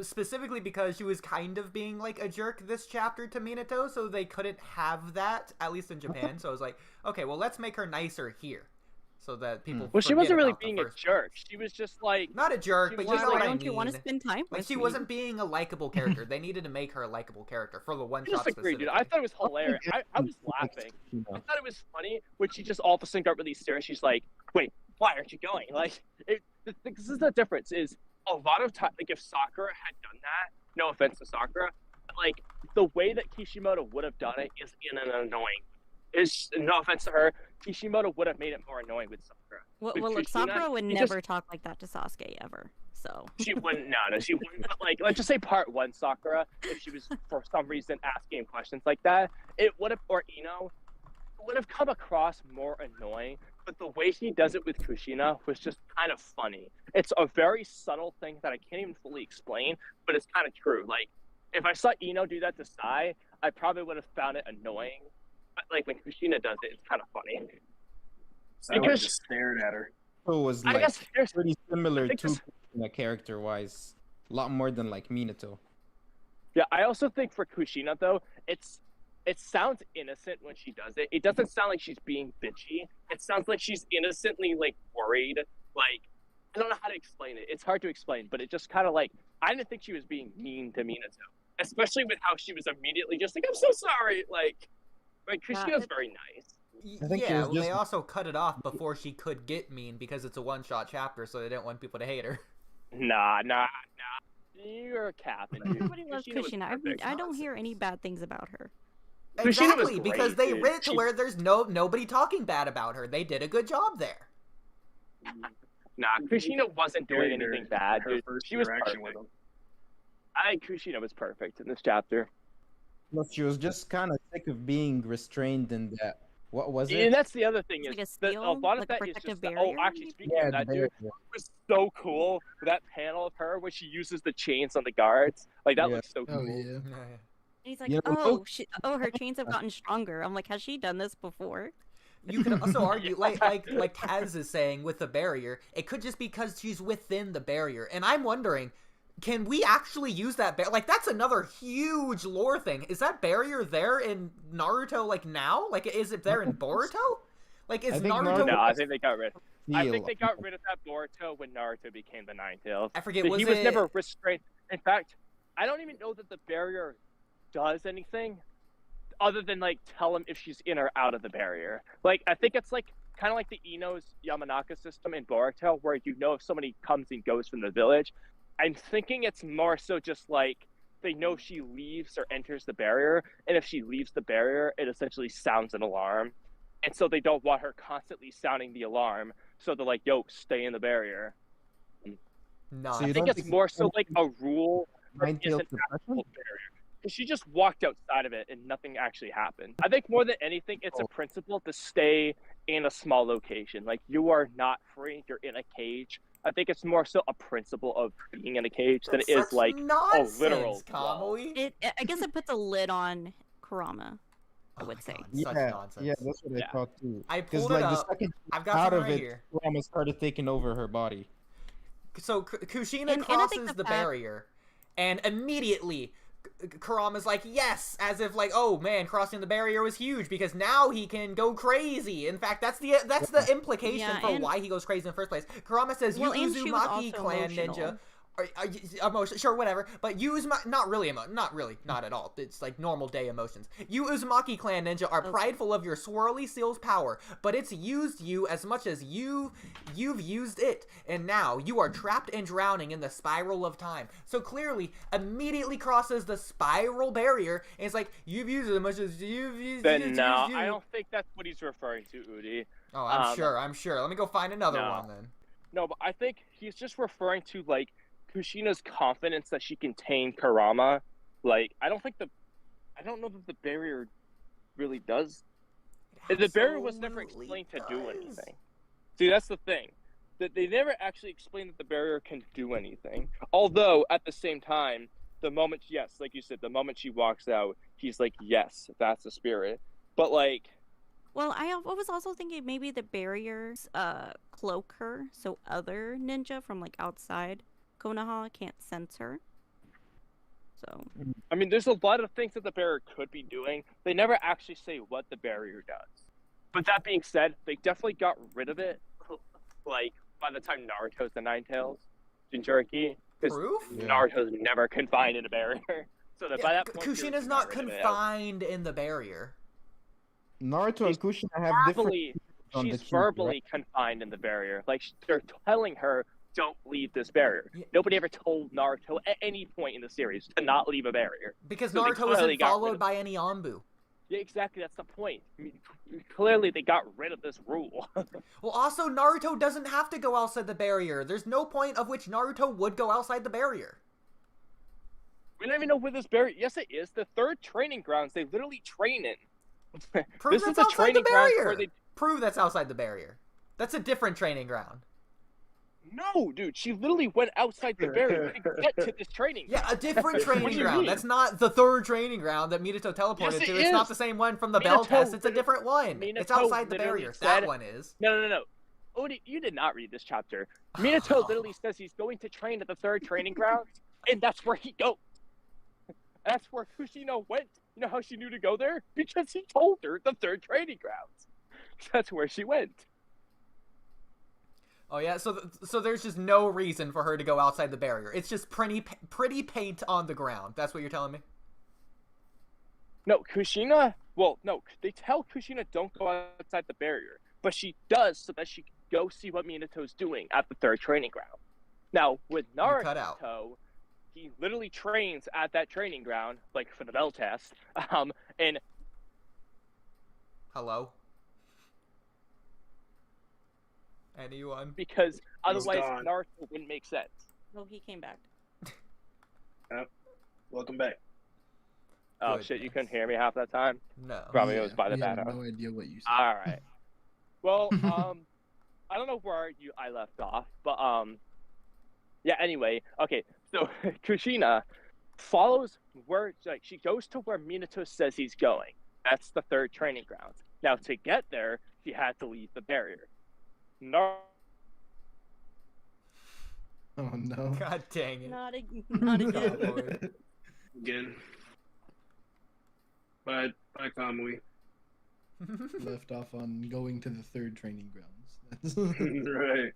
specifically because she was kind of being like a jerk this chapter to Minato, so they couldn't have that, at least in Japan. So I was like, okay, well, let's make her nicer here, so that people. Well, she wasn't really about the being a first jerk. She was just like not a jerk, but you know Why what I don't you want to mean. spend time Like with she me? wasn't being a likable character. They needed to make her a likable character for the one I shot disagree, specifically. dude. I thought it was hilarious. I was laughing. I thought it was funny when she just all of a sudden got really serious. She's like, "Wait, why aren't you going?" Like, this is the difference. Is a lot of time, like if Sakura had done that. No offense to Sakura, but like the way that Kishimoto would have done it is in an annoying. Is no offense to her, Kishimoto would have made it more annoying with Sakura. Well, With look, Kushina, Sakura would he never just- talk like that to Sasuke ever. So She wouldn't. No, she wouldn't. But like, let's just say part one, Sakura, if she was for some reason asking questions like that, it would have, or Ino, it would have come across more annoying. But the way he does it with Kushina was just kind of funny. It's a very subtle thing that I can't even fully explain, but it's kind of true. Like, if I saw Ino do that to Sai, I probably would have found it annoying. But like when Kushina does it, it's kind of funny. So I would have just stared at her. It was I like guess there's pretty similar think to this- character-wise. A lot more than like Minato. Yeah, I also think for Kushina though, it sounds innocent when she does it. It doesn't sound like she's being bitchy. It sounds like she's innocently like worried. Like I don't know how to explain it. It's hard to explain, but it just kind of like I didn't think she was being mean to Minato, especially with how she was immediately just like I'm so sorry. Like Kushina's very nice. I think she Yeah, was well, they just- also cut it off before she could get mean because it's a one-shot chapter, so they didn't want people to hate her. Nah. You're capping, dude. everybody loves Kushina was Kushina. perfect. I don't hear any bad things about her. Kushina was Exactly, because great, they dude. writ to where there's nobody talking bad about her. They did a good job there. Nah, Kushina wasn't doing During anything bad, her dude. first She was interaction perfect. with him. I think Kushina was perfect in this chapter. Plus, she was just kind of sick of being restrained in that. What was it? And that's the other thing Like a is that a steel? lot of Like a that is protective just that, barrier, actually maybe? speaking of that, dude, it was so cool. That panel of her where she uses the chains on the guards, like that Yeah. looks so cool. Oh yeah. And he's like, You know, her chains have gotten stronger. I'm like, has she done this before? You could also argue, like Taz is saying with the barrier, it could just be because she's within the barrier. And I'm wondering, can we actually use that barrier? Like, that's another huge lore thing. Is that barrier there in Naruto, like, now? Like, is it there in Boruto? Like, is I think Naruto... No, I think they got rid. I Feel- think they got rid of that Boruto when Naruto became the Nine Tails. I forget, He was was it... never restrained. In fact, I don't even know that the barrier does anything. other than like tell him if she's in or out of the barrier. Like I think it's like kind of like the Ino's Yamanaka system in Boruto, where you know if somebody comes and goes from the village. I'm thinking it's more so just like they know she leaves or enters the barrier, and if she leaves the barrier, it essentially sounds an alarm, and so they don't want her constantly sounding the alarm. So they're like, "Yo, stay in the barrier." No, So I think it's more so like a rule. Mind Isn't field suppression? barrier. She just walked outside of it and nothing actually happened. I think more than anything, it's a principle to stay in a small location. Like you are not free, you're in a cage. I think it's more so a principle of being in a cage than it is like a literal wall. I guess it puts a lid on Kurama. I would say. Such nonsense. Yeah, that's what I thought too. I pulled like it the up. second I've got out some of right it, here. Kurama started taking over her body. So Kushina And I crosses think the barrier, and immediately Kurama's like, yes, as if like, oh man, crossing the barrier was huge because now he can go crazy. In fact, that's the implication for why he goes crazy in the first place. Kurama says, you Uzumaki clan ninja. Emotion, sure, whatever. But you not at all. It's like normal day emotions. You Uzumaki clan ninja are prideful of your swirly seal's power, but it's used you as much as you've used it, and now you are trapped and drowning in the spiral of time. So clearly, immediately crosses the spiral barrier, and it's like you've used it as much as you've used. Then no, I don't think that's what he's referring to, Oodie. Oh, I'm sure. Let me go find another one then. No, but I think he's just referring to like Kushina's confidence that she can tame Kurama. Like, I don't know that the barrier really does. The barrier was never explained to do anything. See, that's the thing. That they never actually explained that the barrier can do anything. Although, at the same time, the moment, yes, like you said, the moment she walks out, he's like, yes, that's the spirit. But, like... Well, I was also thinking maybe the barriers cloak her, so other ninja from, like, outside Konoha can't sense her. So I mean, there's a lot of things that the barrier could be doing. They never actually say what the barrier does. But that being said, they definitely got rid of it. Like by the time Naruto's the Nine Tails, Jinchuriki, because Naruto's never confined in a barrier. So that by that point, Kushina's not confined in the barrier. Naruto and Kushina have different. She's verbally confined in the barrier. Like they're telling her, don't leave this barrier. Nobody ever told Naruto at any point in the series to not leave a barrier. Because Naruto isn't followed by any Anbu. Yeah, exactly. That's the point. I mean, clearly, they got rid of this rule. Well, also, Naruto doesn't have to go outside the barrier. There's no point of which Naruto would go outside the barrier. We don't even know where this barrier... Yes, it is. The third training grounds they literally train in. Prove that's outside the barrier. Prove that's outside the barrier. That's a different training ground. No, dude, she literally went outside the barrier to get to this training ground. Yeah, a different training ground. That's not the third training ground that Minato teleported to. It's not the same one from the bell test. It's a different one. It's outside the barrier. That one is. No. Oodie, you did not read this chapter. Minato literally says he's going to train at the third training ground, and that's where he goes. That's where Kushina went. You know how she knew to go there? Because he told her the third training grounds. That's where she went. Oh yeah, so there's just no reason for her to go outside the barrier. It's just pretty paint on the ground. That's what you're telling me? No, Kushina... Well, no, they tell Kushina don't go outside the barrier. But she does so that she can go see what Minato's doing at the third training ground. Now, with Naruto, he literally trains at that training ground, like for the bell test, and... Hello? Anyone? Because otherwise Naruto wouldn't make sense. Oh, he came back. Welcome back. Oh shit, you couldn't hear me half that time? No. Probably it was by the I have data. no idea what you said. Alright. Well, I don't know where I left off, but yeah, anyway, okay, so Kushina follows where, like, she goes to where Minato says he's going. That's the third training ground. Now, to get there, she had to leave the barrier. No. Oh no. God dang it. Not again. Again. Bye, Kamui. Left off on going to the third training grounds. Right.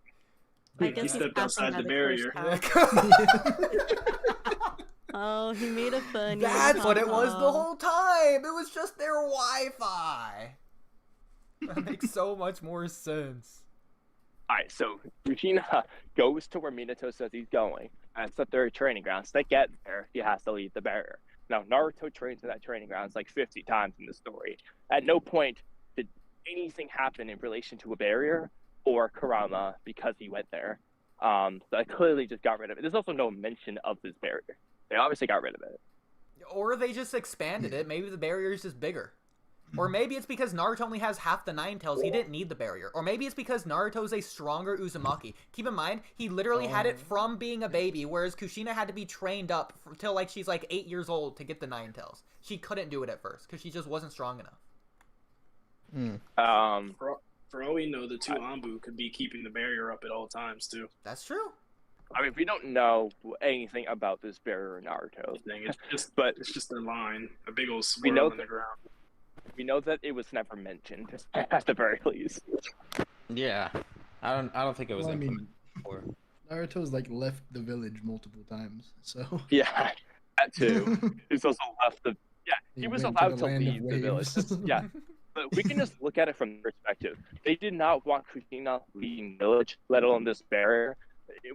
I guess He stepped outside the barrier. Oh, he made a funny. That's what it was the whole time. It was just their Wi-Fi. That makes so much more sense. Alright, so Kushina goes to where Minato says he's going, and it's at their training grounds. To get there, he has to leave the barrier. Now, Naruto trains at that training grounds like 50 times in the story. At no point did anything happen in relation to a barrier or Kurama because he went there. So I clearly just got rid of it. There's also no mention of this barrier. They obviously got rid of it. Or they just expanded it. Maybe the barrier is just bigger. Or maybe it's because Naruto only has half the 9 tails. He didn't need the barrier. Or maybe it's because Naruto's a stronger Uzumaki. Keep in mind, he literally had it from being a baby, whereas Kushina had to be trained up till like she's like 8 years old to get the 9 tails. She couldn't do it at first because she just wasn't strong enough. For all we know, the 2 Anbu could be keeping the barrier up at all times too. That's true. I mean, we don't know anything about this barrier in Naruto. It's just a line, a big old swirl on the ground. We know that it was never mentioned, at the very least. Yeah, I don't think it was implemented before. Naruto's like left the village multiple times, so. Yeah, that too. He's also left the. Yeah, he was allowed to leave the village. Yeah, but we can just look at it from the perspective. They did not want Kushina leaving the village, let alone this barrier.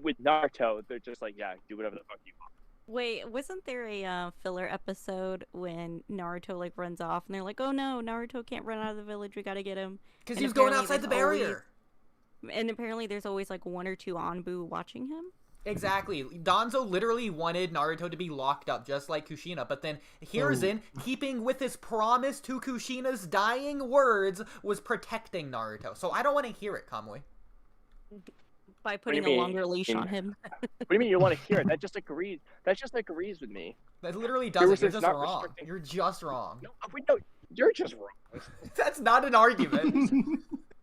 With Naruto, they're just like, yeah, do whatever the fuck you want. Wait, wasn't there a filler episode when Naruto like runs off and they're like, "Oh no, Naruto can't run out of the village. We gotta get him." Because he was going outside the barrier. And apparently, there's always like 1 or 2 Anbu watching him. Exactly. Danzo literally wanted Naruto to be locked up, just like Kushina. But then Hiruzen, keeping with his promise to Kushina's dying words, was protecting Naruto. So I don't want to hear it, Kamui. By putting a longer leash on him. What do you mean you don't want to hear it? That just agrees with me. That literally doesn't. You're just wrong. You're just wrong. No, you're just wrong. That's not an argument.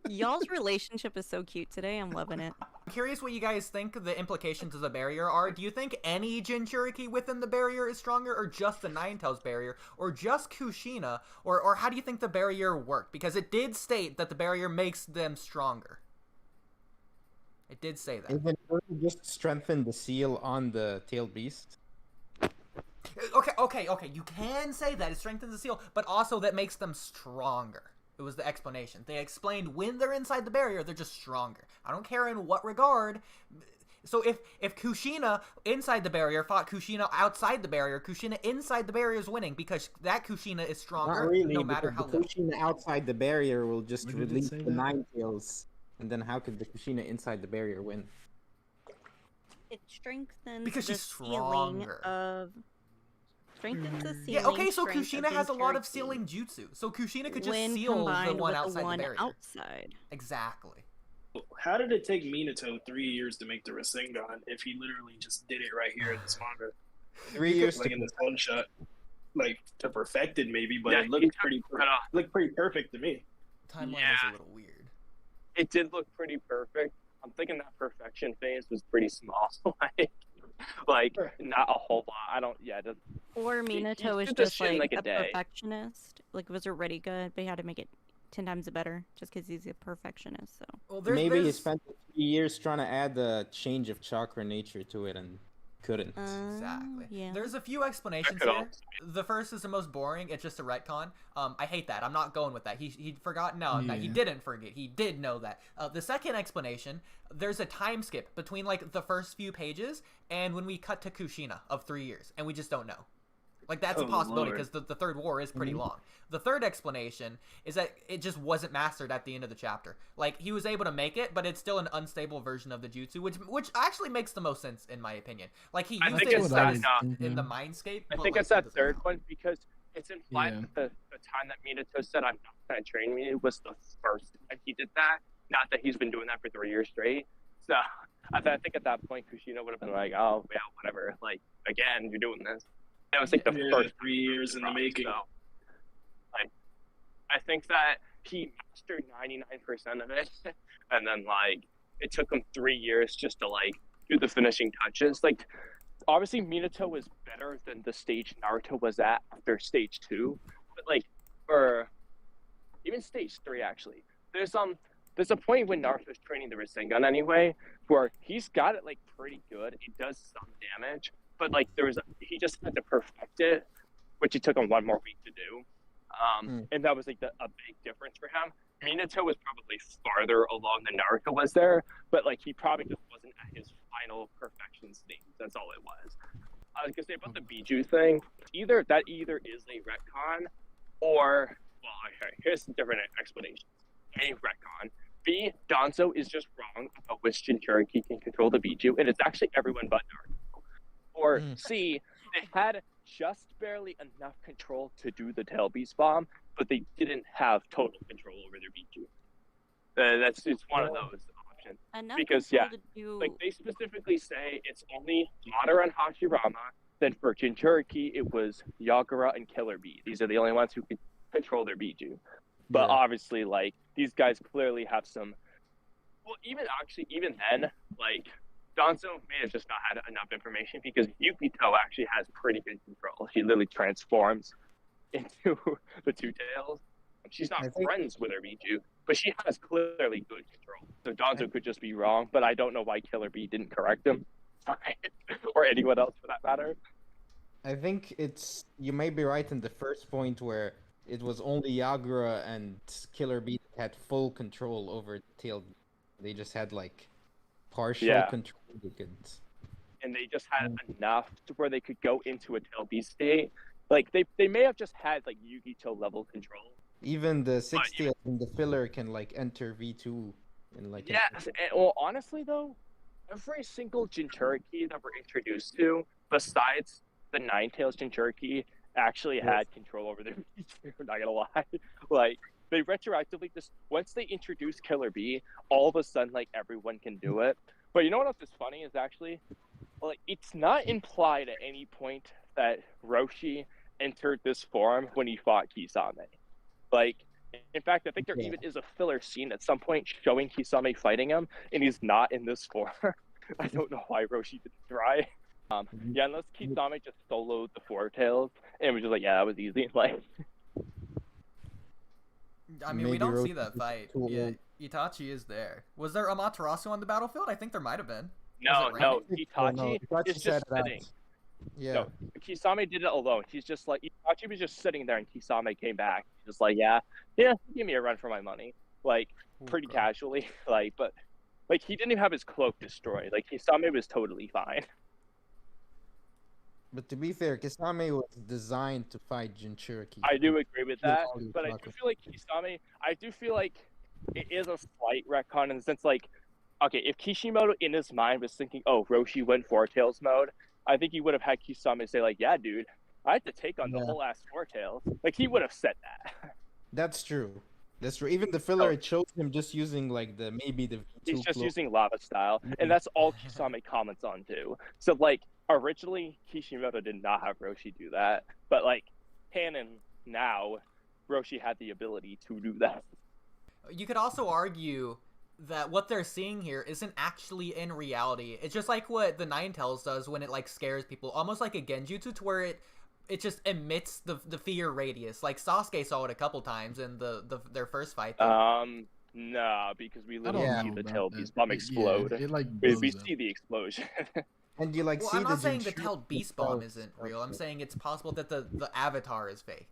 Y'all's relationship is so cute today. I'm loving it. I'm curious what you guys think the implications of the barrier are. Do you think any Jinchuriki within the barrier is stronger, or just the 9 tails barrier, or just Kushina, or how do you think the barrier worked? Because it did state that the barrier makes them stronger. It did say that. Even just strengthen the seal on the tailed beast. Okay. You can say that. It strengthens the seal, but also that makes them stronger. It was the explanation. They explained when they're inside the barrier, they're just stronger. I don't care in what regard. So if Kushina inside the barrier fought Kushina outside the barrier, Kushina inside the barrier is winning because that Kushina is stronger. Not really, no matter how the Kushina outside the barrier will just release the 9 tails. And then how could the Kushina inside the barrier win? It strengthens because the she's stronger. Strengthens the ceiling. Yeah, okay, so Kushina has a lot of sealing jutsu. So Kushina could just seal the one outside the barrier. Outside. Exactly. How did it take Minato 3 years to make the Rasengan if he literally just did it right here in this manga? 3 years like in this one shot. Like to perfect it maybe, but it looked pretty perfect to me. Timeline is a little weird. It did look pretty perfect. I'm thinking that perfection phase was pretty small. like not a whole lot. Or Minato is just like a perfectionist. Like it was already good, but he had to make it 10 times better just because he's a perfectionist. So maybe he spent 3 years trying to add the change of chakra nature to it and couldn't. Exactly. Yeah. There's a few explanations here. The first is the most boring. It's just a retcon. I hate that. I'm not going with that. He forgot. No, he didn't forget. He did know that. The second explanation, there's a time skip between like the first few pages and when we cut to Kushina of 3 years, and we just don't know. Like, that's a possibility because the third war is pretty long. The third explanation is that it just wasn't mastered at the end of the chapter. Like, he was able to make it, but it's still an unstable version of the jutsu, which actually makes the most sense in my opinion. Like, he used it in the Mindscape. I think it's that third one because it's implied that the time that Minato said, "I'm not going to train me," was the first time he did that. Not that he's been doing that for 3 years straight. So, I think at that point, Kushina would have been like, "Oh, yeah, whatever. Like, again, you're doing this." That was like the first 3 years in the making. So, like, I think that he mastered 99% of it, and then like it took him 3 years just to like do the finishing touches. Like, obviously Minato was better than the stage Naruto was at after stage 2, but like, or even stage 3 actually. There's a point when Naruto's training the Rasengan anyway, where he's got it like pretty good. It does some damage. but like he just had to perfect it, which it took him 1 more week to do. And that was like a big difference for him. Minato was probably farther along than Naruto was there, but like he probably just wasn't at his final perfection state. That's all it was. I was gonna say about the Biju thing, either is a retcon, or okay, here's some different explanations. A, retcon. B, Danzo is just wrong about which Jinchuriki can control the Biju, and it's actually everyone but Naruto. Or C, they had just barely enough control to do the Tail Beast Bomb, but they didn't have total control over their Biju. It's one of those options. Because like they specifically say it's only Madara and Hashirama. Then for Jinchuriki, it was Yagura and Killer Bee. These are the only ones who can control their Biju. But obviously, like, these guys clearly have some... Well, even then, like, Danzo may have just not had enough information because Obito actually has pretty good control. She literally transforms into the Two Tails. She's not friends with her Biju, but she has clearly good control. So Danzo could just be wrong, but I don't know why Killer Bee didn't correct him. Or anyone else for that matter. I think you may be right in the first point where it was only Yagura and Killer Bee that had full control over Tail. They just had like partial control. And they just had enough to where they could go into a Tail Bee state. Like they may have just had like Yugito level control. Even the 60th in the filler can like enter V2 in like. Yes, well honestly though, every single Jinchuriki that we're introduced to, besides the Nine-Tails Jinchuriki, actually had control over their Biju, I'm not gonna lie. Like, they retroactively just, once they introduce Killer Bee, all of a sudden, like, everyone can do it. But you know what else is funny is actually, like, it's not implied at any point that Roshi entered this form when he fought Kisame. Like, in fact, I think there even is a filler scene at some point showing Kisame fighting him, and he's not in this form. I don't know why Roshi didn't try. Unless Kisame just soloed the Four Tails, and was just like, yeah, that was easy. Like, I mean, we don't see that fight. Yeah, Itachi is there. Was there Amaterasu on the battlefield? I think there might have been. No, Itachi is just sitting. Yeah. No, Kisame did it alone. He's just like, Itachi was just sitting there, and Kisame came back. Just like, yeah, give me a run for my money. Like, pretty casually. Like, but, like, he didn't even have his cloak destroyed. Like, Kisame was totally fine. But to be fair, Kisame was designed to fight Jinchuriki. I do agree with that, but I do feel like Kisame, it is a slight retcon in the sense like, okay, if Kishimoto in his mind was thinking, oh, Roshi went Four Tails mode, I think he would have had Kisame say like, yeah, dude, I had to take on the whole ass Four Tails. Like, he would have said that. That's true. That's true. Even the filler, it shows him just using like maybe the V2 He's just flow. using lava style, and that's all Kisame comments on too. So like, originally Kishimoto did not have Roshi do that, but like, canon now, Roshi had the ability to do that. You could also argue that what they're seeing here isn't actually in reality. It's just like what the Nine-Tails does when it like scares people, almost like a Genjutsu to where it just emits the fear radius. Like Sasuke saw it a couple times in their first fight. No, because we literally see the Tail Beast Bomb explode. It like we see the explosion. And you like see I'm not the saying the Tail Beast Bomb isn't real. I'm saying it's possible that the avatar is fake.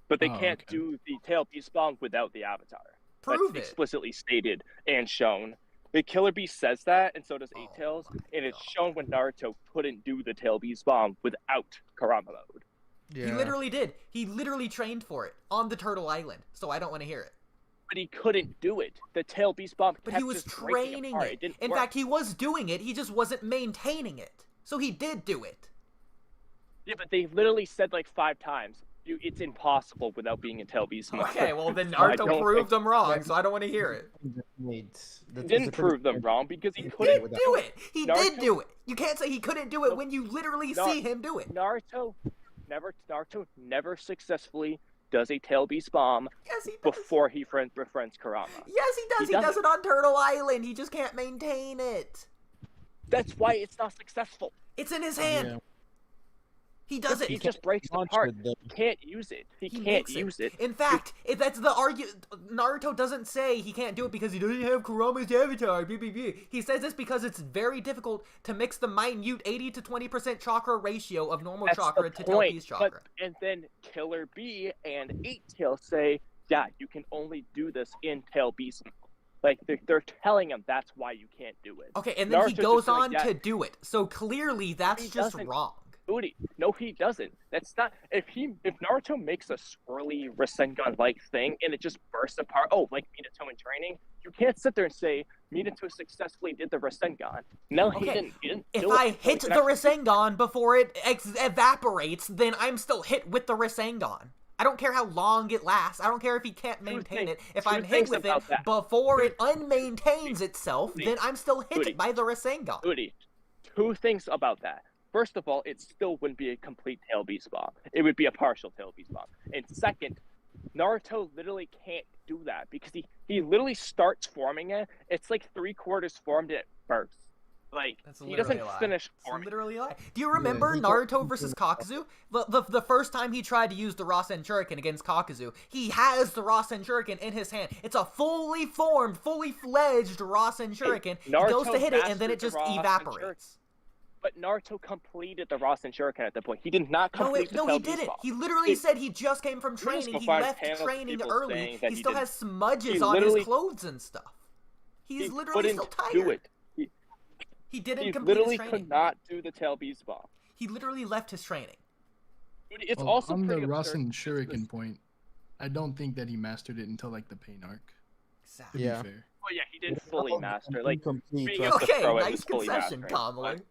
But they can't do the Tail Beast Bomb without the avatar. Prove That's it. Explicitly stated and shown. The Killer Beast says that, and so does Eight Tails, and it's shown when Naruto couldn't do the Tail Beast Bomb without Kurama mode. Yeah. He literally did. He literally trained for it on the Turtle Island, so I don't want to hear it. But he couldn't do it. The Tail Beast Bomb kept But he was training it. In fact, he was doing it, he just wasn't maintaining it. So he did do it. Yeah, but they literally said like 5 times, dude, it's impossible without being a Tail Beast mode. Okay, well then Naruto proved them wrong, so I don't want to hear it. He didn't prove them wrong because he couldn't do it. He did do it. You can't say he couldn't do it when you literally see him do it. Naruto never successfully does a Tail Beast Bomb before he befriends Kurama. Yes, he does. He does it on Turtle Island. He just can't maintain it. That's why it's not successful. It's in his hand. He doesn't. He just breaks apart. He can't use it. He can't use it. In fact, if that's the argument, Naruto doesn't say he can't do it because he doesn't have Kurama's avatar. He says this because it's very difficult to mix the minute 80 to 20% chakra ratio of normal chakra to Tail Beast chakra. And then Killer B and 8-Tail say, yeah, you can only do this in Tail Beast mode. Like, they're telling him that's why you can't do it. Okay, and then Naruto he goes on to do it. So clearly that's just wrong. Oodie, no, he doesn't. That's not. If Naruto makes a swirly Rasengan-like thing and it just bursts apart, like Minato in training, you can't sit there and say Minato successfully did the Rasengan. No, he didn't. If I hit the Rasengan before it evaporates, then I'm still hit with the Rasengan. I don't care how long it lasts. I don't care if he can't maintain it. If I'm hit with it before it unmaintains itself, then I'm still hit by the Rasengan. Oodie, 2 things about that. First of all, it still wouldn't be a complete Tail Beast bomb. It would be a partial Tail Beast bomb. And second, Naruto literally can't do that because he literally starts forming it. It's like 3/4 formed at first. Like, he doesn't finish forming. It's literally a lie. Do you remember Naruto versus Kakuzu? The first time he tried to use the Rasen Shuriken against Kakuzu, he has the Rasen Shuriken in his hand. It's a fully formed, fully fledged Rasen Shuriken. He goes to hit it and then it just evaporates. But Naruto completed the Rasen Shuriken at that point. He did not complete the he didn't. He literally said he just came from training. He left training early. He still has smudges on his clothes and stuff. He's literally still tired. He didn't complete his training. He literally could not do the Tail Beast bomb. He literally left his training. It's also on the pretty Rasen Shuriken point, I don't think that he mastered it until like the pain arc. Exactly. To be fair. Well, yeah, he didn't fully master. Like, okay, nice concession, Kamui.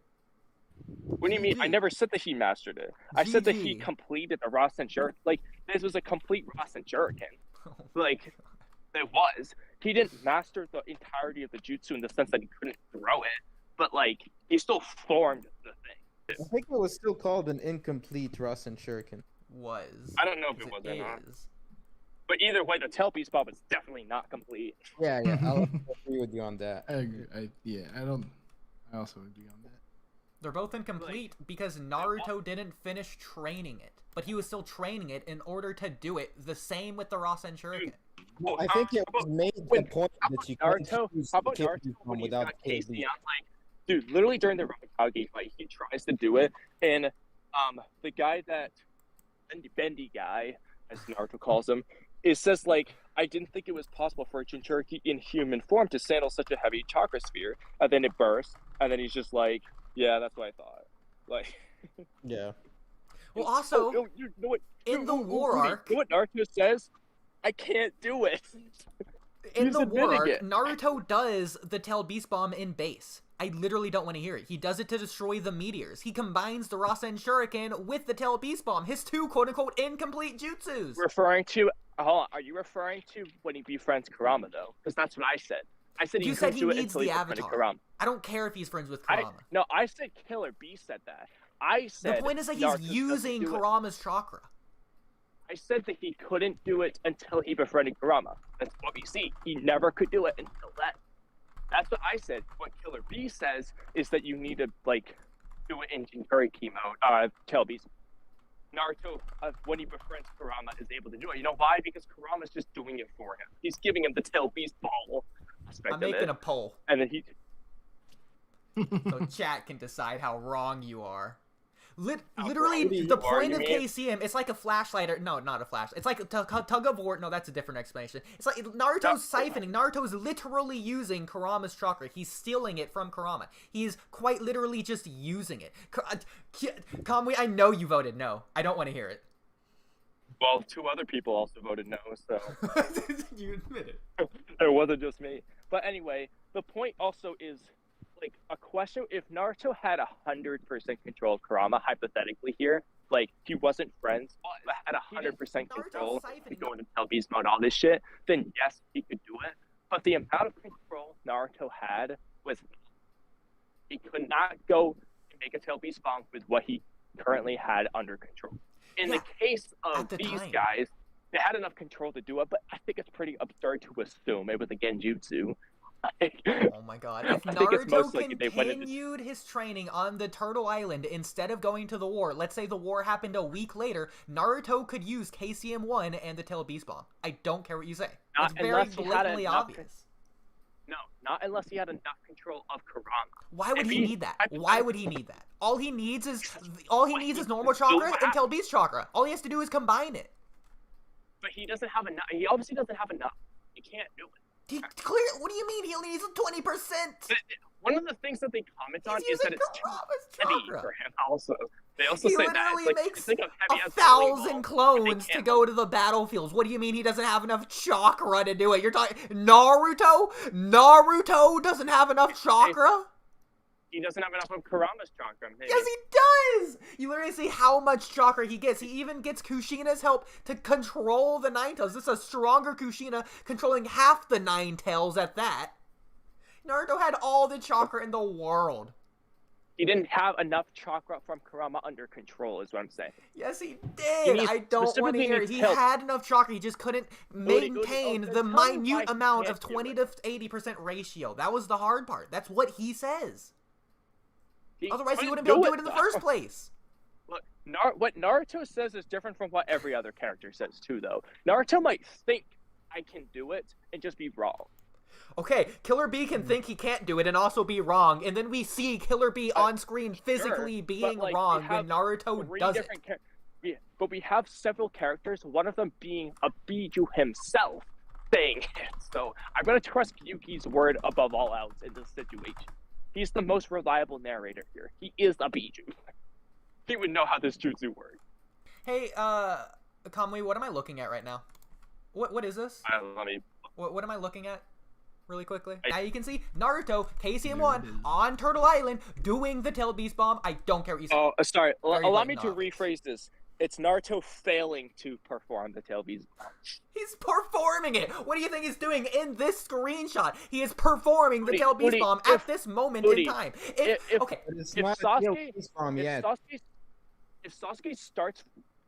What do you mean? I never said that he mastered it. I said that he completed the Rasen Shuriken. Like, this was a complete Rasen Shuriken. Like, it was. He didn't master the entirety of the jutsu in the sense that he couldn't throw it, but, like, he still formed the thing. I think it was still called an incomplete Rasen Shuriken. I don't know if it was or not. But either way, the Tail Beast bomb is definitely not complete. Yeah, I'll agree with you on that. I agree. I also agree on that. They're both incomplete because Naruto didn't finish training it, but he was still training it in order to do it. The same with the Rasen Shuriken. Well, I think it was made the point that you can't use when without Casey on, like, dude, literally during the Rasengan fight, he tries to do it, and the guy that Bendy guy, as Naruto calls him, says, like, I didn't think it was possible for a Jinchuriki in human form to sandal such a heavy chakra sphere, and then it bursts, and then he's just like, yeah, that's what I thought. Like, yeah. Well, also, you know what, in the war arc, you know what Naruto says? I can't do it. In the war arc, Naruto does the Tail Beast Bomb in base. I literally don't want to hear it. He does it to destroy the meteors. He combines the Rasen Shuriken with the Tail Beast Bomb, his 2 quote-unquote incomplete jutsus. Hold on, are you referring to when he befriends Kurama, though? Because that's what I said. I said he needs the avatar. Kurama. I don't care if he's friends with Kurama. I said Killer B said that. I said the point is that he's using Kurama's chakra. I said that he couldn't do it until he befriended Kurama. That's what we see. He never could do it until then. That's what I said. What Killer B says is that you need to, like, do it in Jinchuriki mode, Tail Beast. Naruto, when he befriends Kurama, is able to do it. You know why? Because Kurama's just doing it for him. He's giving him the Tail Beast ball aspect I'm making a poll. And then he... So chat can decide how wrong you are. Literally, the point of KCM, it's like a flashlight, or no, not a flash. It's like a tug of war. No, that's a different explanation. It's like Naruto's siphoning. Naruto's literally using Kurama's chakra. He's stealing it from Kurama. He's quite literally just using it. Kamui, I know you voted no. I don't want to hear it. Well, 2 other people also voted no, so... You admit it. It wasn't just me. But anyway, the point also is... Like, a question, if Naruto had 100% control of Kurama, hypothetically here, like, he wasn't friends, but had 100% control, to go into Tail Beast mode, all this shit, then yes, he could do it. But the amount of control Naruto had was, he could not go and make a Tail Beast bomb with what he currently had under control. In the case of these guys, they had enough control to do it, but I think it's pretty absurd to assume it was a genjutsu. Oh my god. If Naruto continued his training on the Turtle Island instead of going to the war, let's say the war happened a week later, Naruto could use KCM1 and the Tail Beast Bomb. I don't care what you say. It's very blatantly obvious. No, not unless he had enough control of Kurama. Why would he need that? Why would he need that? All he needs is normal chakra and Tail Beast chakra. All he has to do is combine it. But he doesn't have enough. He obviously doesn't have enough. He can't do it. What do you mean he only needs 20%? One of the things that they comment on is that it's too heavy for him. Also, they also he say that literally it's makes heavy 1,000 clones to go to the battlefields. What do you mean he doesn't have enough chakra to do it? You're talking Naruto? Naruto doesn't have enough chakra? He doesn't have enough of Kurama's chakra. Maybe. Yes, he does! You literally see how much chakra he gets. He even gets Kushina's help to control the Nine Tails. This is a stronger Kushina controlling half the Nine Tails at that. Naruto had all the chakra in the world. He didn't have enough chakra from Kurama under control, is what I'm saying. Yes, he did. I don't want to hear it. He had enough chakra. He just couldn't maintain the minute amount of 20 to 80% ratio. That was the hard part. That's what he says. Otherwise, he wouldn't be able to do it in the first place. Look, what Naruto says is different from what every other character says, too, though. Naruto might think, I can do it, and just be wrong. Okay, Killer B can think he can't do it and also be wrong, and then we see Killer B on screen physically being wrong when Naruto does it. But we have several characters, one of them being a Biju himself, saying it. So I'm going to trust Yuki's word above all else in this situation. He's the most reliable narrator here. He is a Biju. He would know how this jutsu works. Hey, Kamui, what am I looking at right now? What is this? What am I looking at? Really quickly. Now you can see Naruto, KCM1, on Turtle Island, doing the Tail Beast Bomb. I don't care what you say. Oh, sorry. Allow me to rephrase this. It's Naruto failing to perform the Tail Beast Bomb. He's performing it. What do you think he's doing in this screenshot? He is performing the Tail Beast Bomb at this moment in time. If Sasuke starts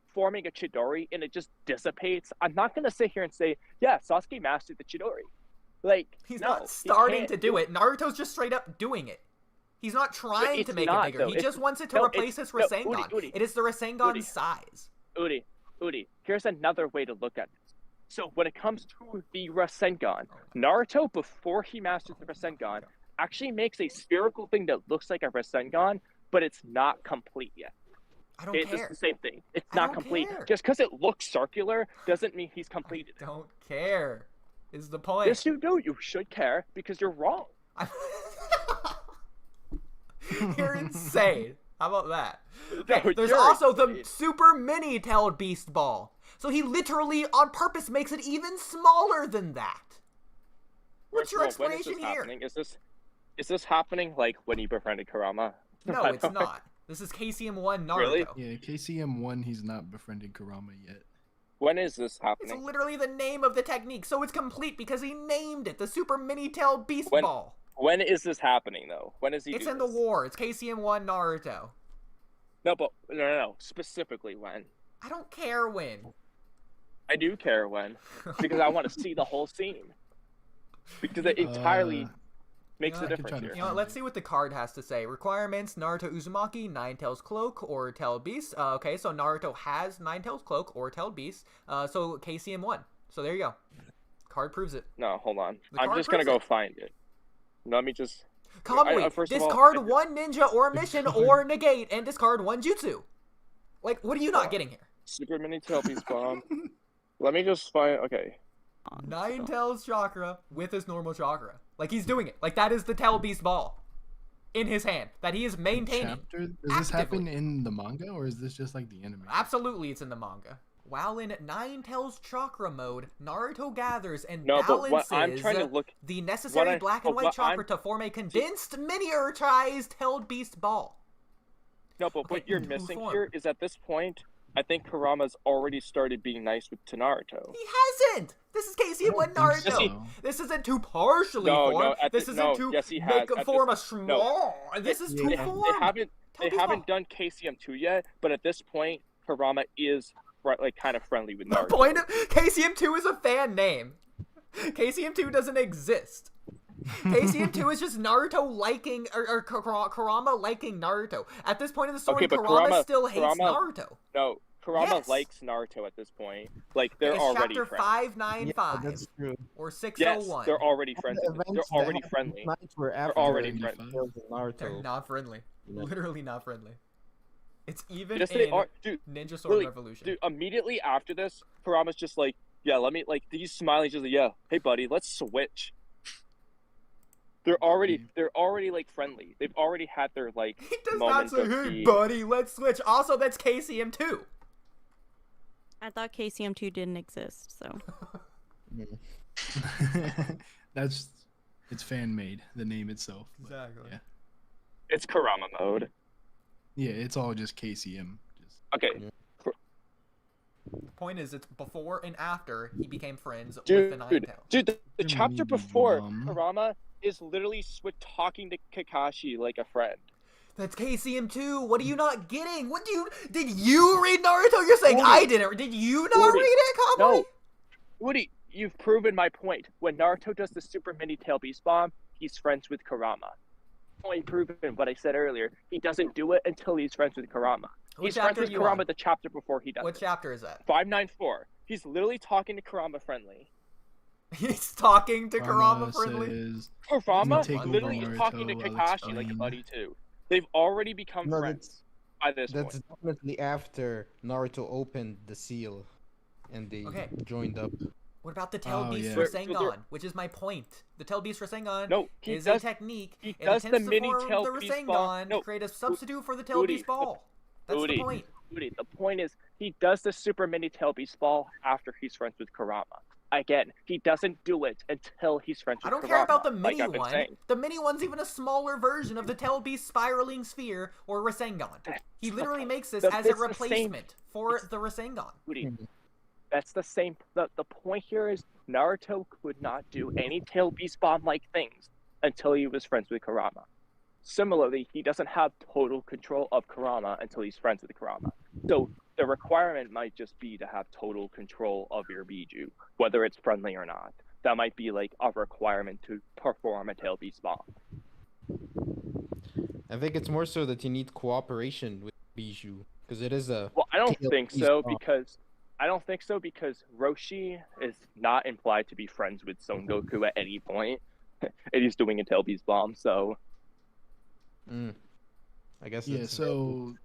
forming a Chidori and it just dissipates, I'm not going to sit here and say, yeah, Sasuke mastered the Chidori. Like, he's not starting to do it. Naruto's just straight up doing it. He's not trying to make it bigger. He just wants it to replace his Rasengan. It is the Rasengan size. Oodie, here's another way to look at this. So when it comes to the Rasengan, Naruto, before he masters the Rasengan, actually makes a spherical thing that looks like a Rasengan, but it's not complete yet. I don't care. It's the same thing. It's not complete. Just because it looks circular doesn't mean he's completed it. I don't care. Is the point. Yes, you do. You should care because you're wrong. You're insane. How about that? Okay, there's also the super mini tailed beast ball. So he literally on purpose makes it even smaller than that. What's your explanation here? Is this happening like when he befriended Kurama? No, it's not. This is KCM1 Naruto. Really? Yeah, KCM1 he's not befriended Kurama yet. When is this happening? It's literally the name of the technique, so it's complete because he named it the Super Mini Tail Beast Ball. When is this happening, though? When is he? It's in the war. It's KCM1 Naruto. No, but no. Specifically when? I don't care when. I do care when, because I want to see the whole scene. Because it entirely makes a difference here. You know, let's see what the card has to say. Requirements: Naruto Uzumaki, Nine Tails Cloak, or Tail Beast. Okay, so Naruto has Nine Tails Cloak or Tail Beast. So KCM1. So there you go. Card proves it. No, hold on. I'm just gonna go find it. Let me just. Kamui, discard one ninja or mission or negate and discard one jutsu. Like, what are you not getting here? Super Mini Tail Beast Bomb. Let me just find. Okay. Nine Tails chakra with his normal chakra. Like, he's doing it. Like, that is the Tail Beast ball in his hand that he is maintaining. Does this happen in the manga, or is this just like the anime? Absolutely, it's in the manga. While in Nine Tails chakra mode, Naruto gathers and balances the necessary black and white chakra to form a condensed miniaturized Tailed Beast ball. No, but what you're missing here is at this point, I think Kurama's already started being nice to Naruto. He hasn't! This is KCM1 Naruto. This isn't to partially form. This isn't to make form a small. This is to form. They haven't done KCM2 yet, but at this point, Kurama is like kind of friendly with Naruto. The point of KCM2 is a fan name. KCM2 doesn't exist. KCM2 is just Naruto liking, or Kurama liking Naruto. At this point in the story, Okay, but Kurama still hates Kurama- Naruto. No, Kurama Yes. likes Naruto at this point. Like they're It's already chapter friends. 595 that's true. or Yes, 601. they're already friends. The They're events that already happened friendly. tonight were after already the friends. kills of Naruto. They're not friendly. Yeah. Literally not friendly. It's even Yes, in they are, dude. Ninja Sword Really, Revolution. Dude, immediately after this, Kurama's just like, yeah, let me like he's smiling, just like, yeah, hey buddy, let's switch. They're already like friendly. They've already had their like He does not moments say, of hey being- buddy, let's switch. Also, that's KCM2. I thought KCM2 didn't exist, so. It's fan made, the name itself. But, Exactly. Yeah. It's Kurama mode. Yeah, it's all just KCM. Okay. Point is, it's before and after he became friends with Dude, the Nine-Tails. dude, the chapter before, Mom. Kurama is literally talking to Kakashi like a friend. That's KCM2. What are you not getting? Did you read Naruto? You're saying Oodie. I didn't. Did you not Oodie. read it, Kamui? No. Woody, you've proven my point. When Naruto does the Super Mini Tail Beast Bomb, he's friends with Kurama. Only proven what I said earlier. He doesn't do it until he's friends with Kurama. What He's friends chapter with are you Kurama on? the chapter before he does What it. chapter is that? 594. He's literally talking to Kurama friendly. He's talking to Kurama friendly. Says, Kurama take over literally is Naruto talking to while Kakashi like a explain. buddy too. They've already become No, friends by this That's point. definitely after Naruto opened the seal, and they Okay. joined up. What about the Tail Oh, Beast yeah. Rasengan? Which is my point. The Tail Beast Rasengan No, he is does. a technique. He It does the attempts to mini form Tail the Beast Rasengan ball. No, to create a substitute for the Tail Oodie, Beast ball. That's the Oodie. point. Woody, the point is, he does the Super Mini Tail Beast Ball after he's friends with Kurama. Again, he doesn't do it until he's friends with I don't Kurama. care about the like mini I've been one. saying. The mini one's even a smaller version of the Tail Beast spiraling sphere or Rasengan. He literally makes this as a it's the replacement for the Rasengan. Woody, that's the same. The point here is Naruto could not do any Tail Beast Bomb-like things until he was friends with Kurama. Similarly, he doesn't have total control of Kurama until he's friends with Kurama. So the requirement might just be to have total control of your Biju, whether it's friendly or not. That might be like a requirement to perform a Tail Beast Bomb. I think it's more so that you need cooperation with Bijou, because it is a. Well, I don't Tail think Beast so Bomb. because Roshi is not implied to be friends with Son Goku at any point, and he's doing a Tail Beast Bomb. So I guess. Yeah, it's- so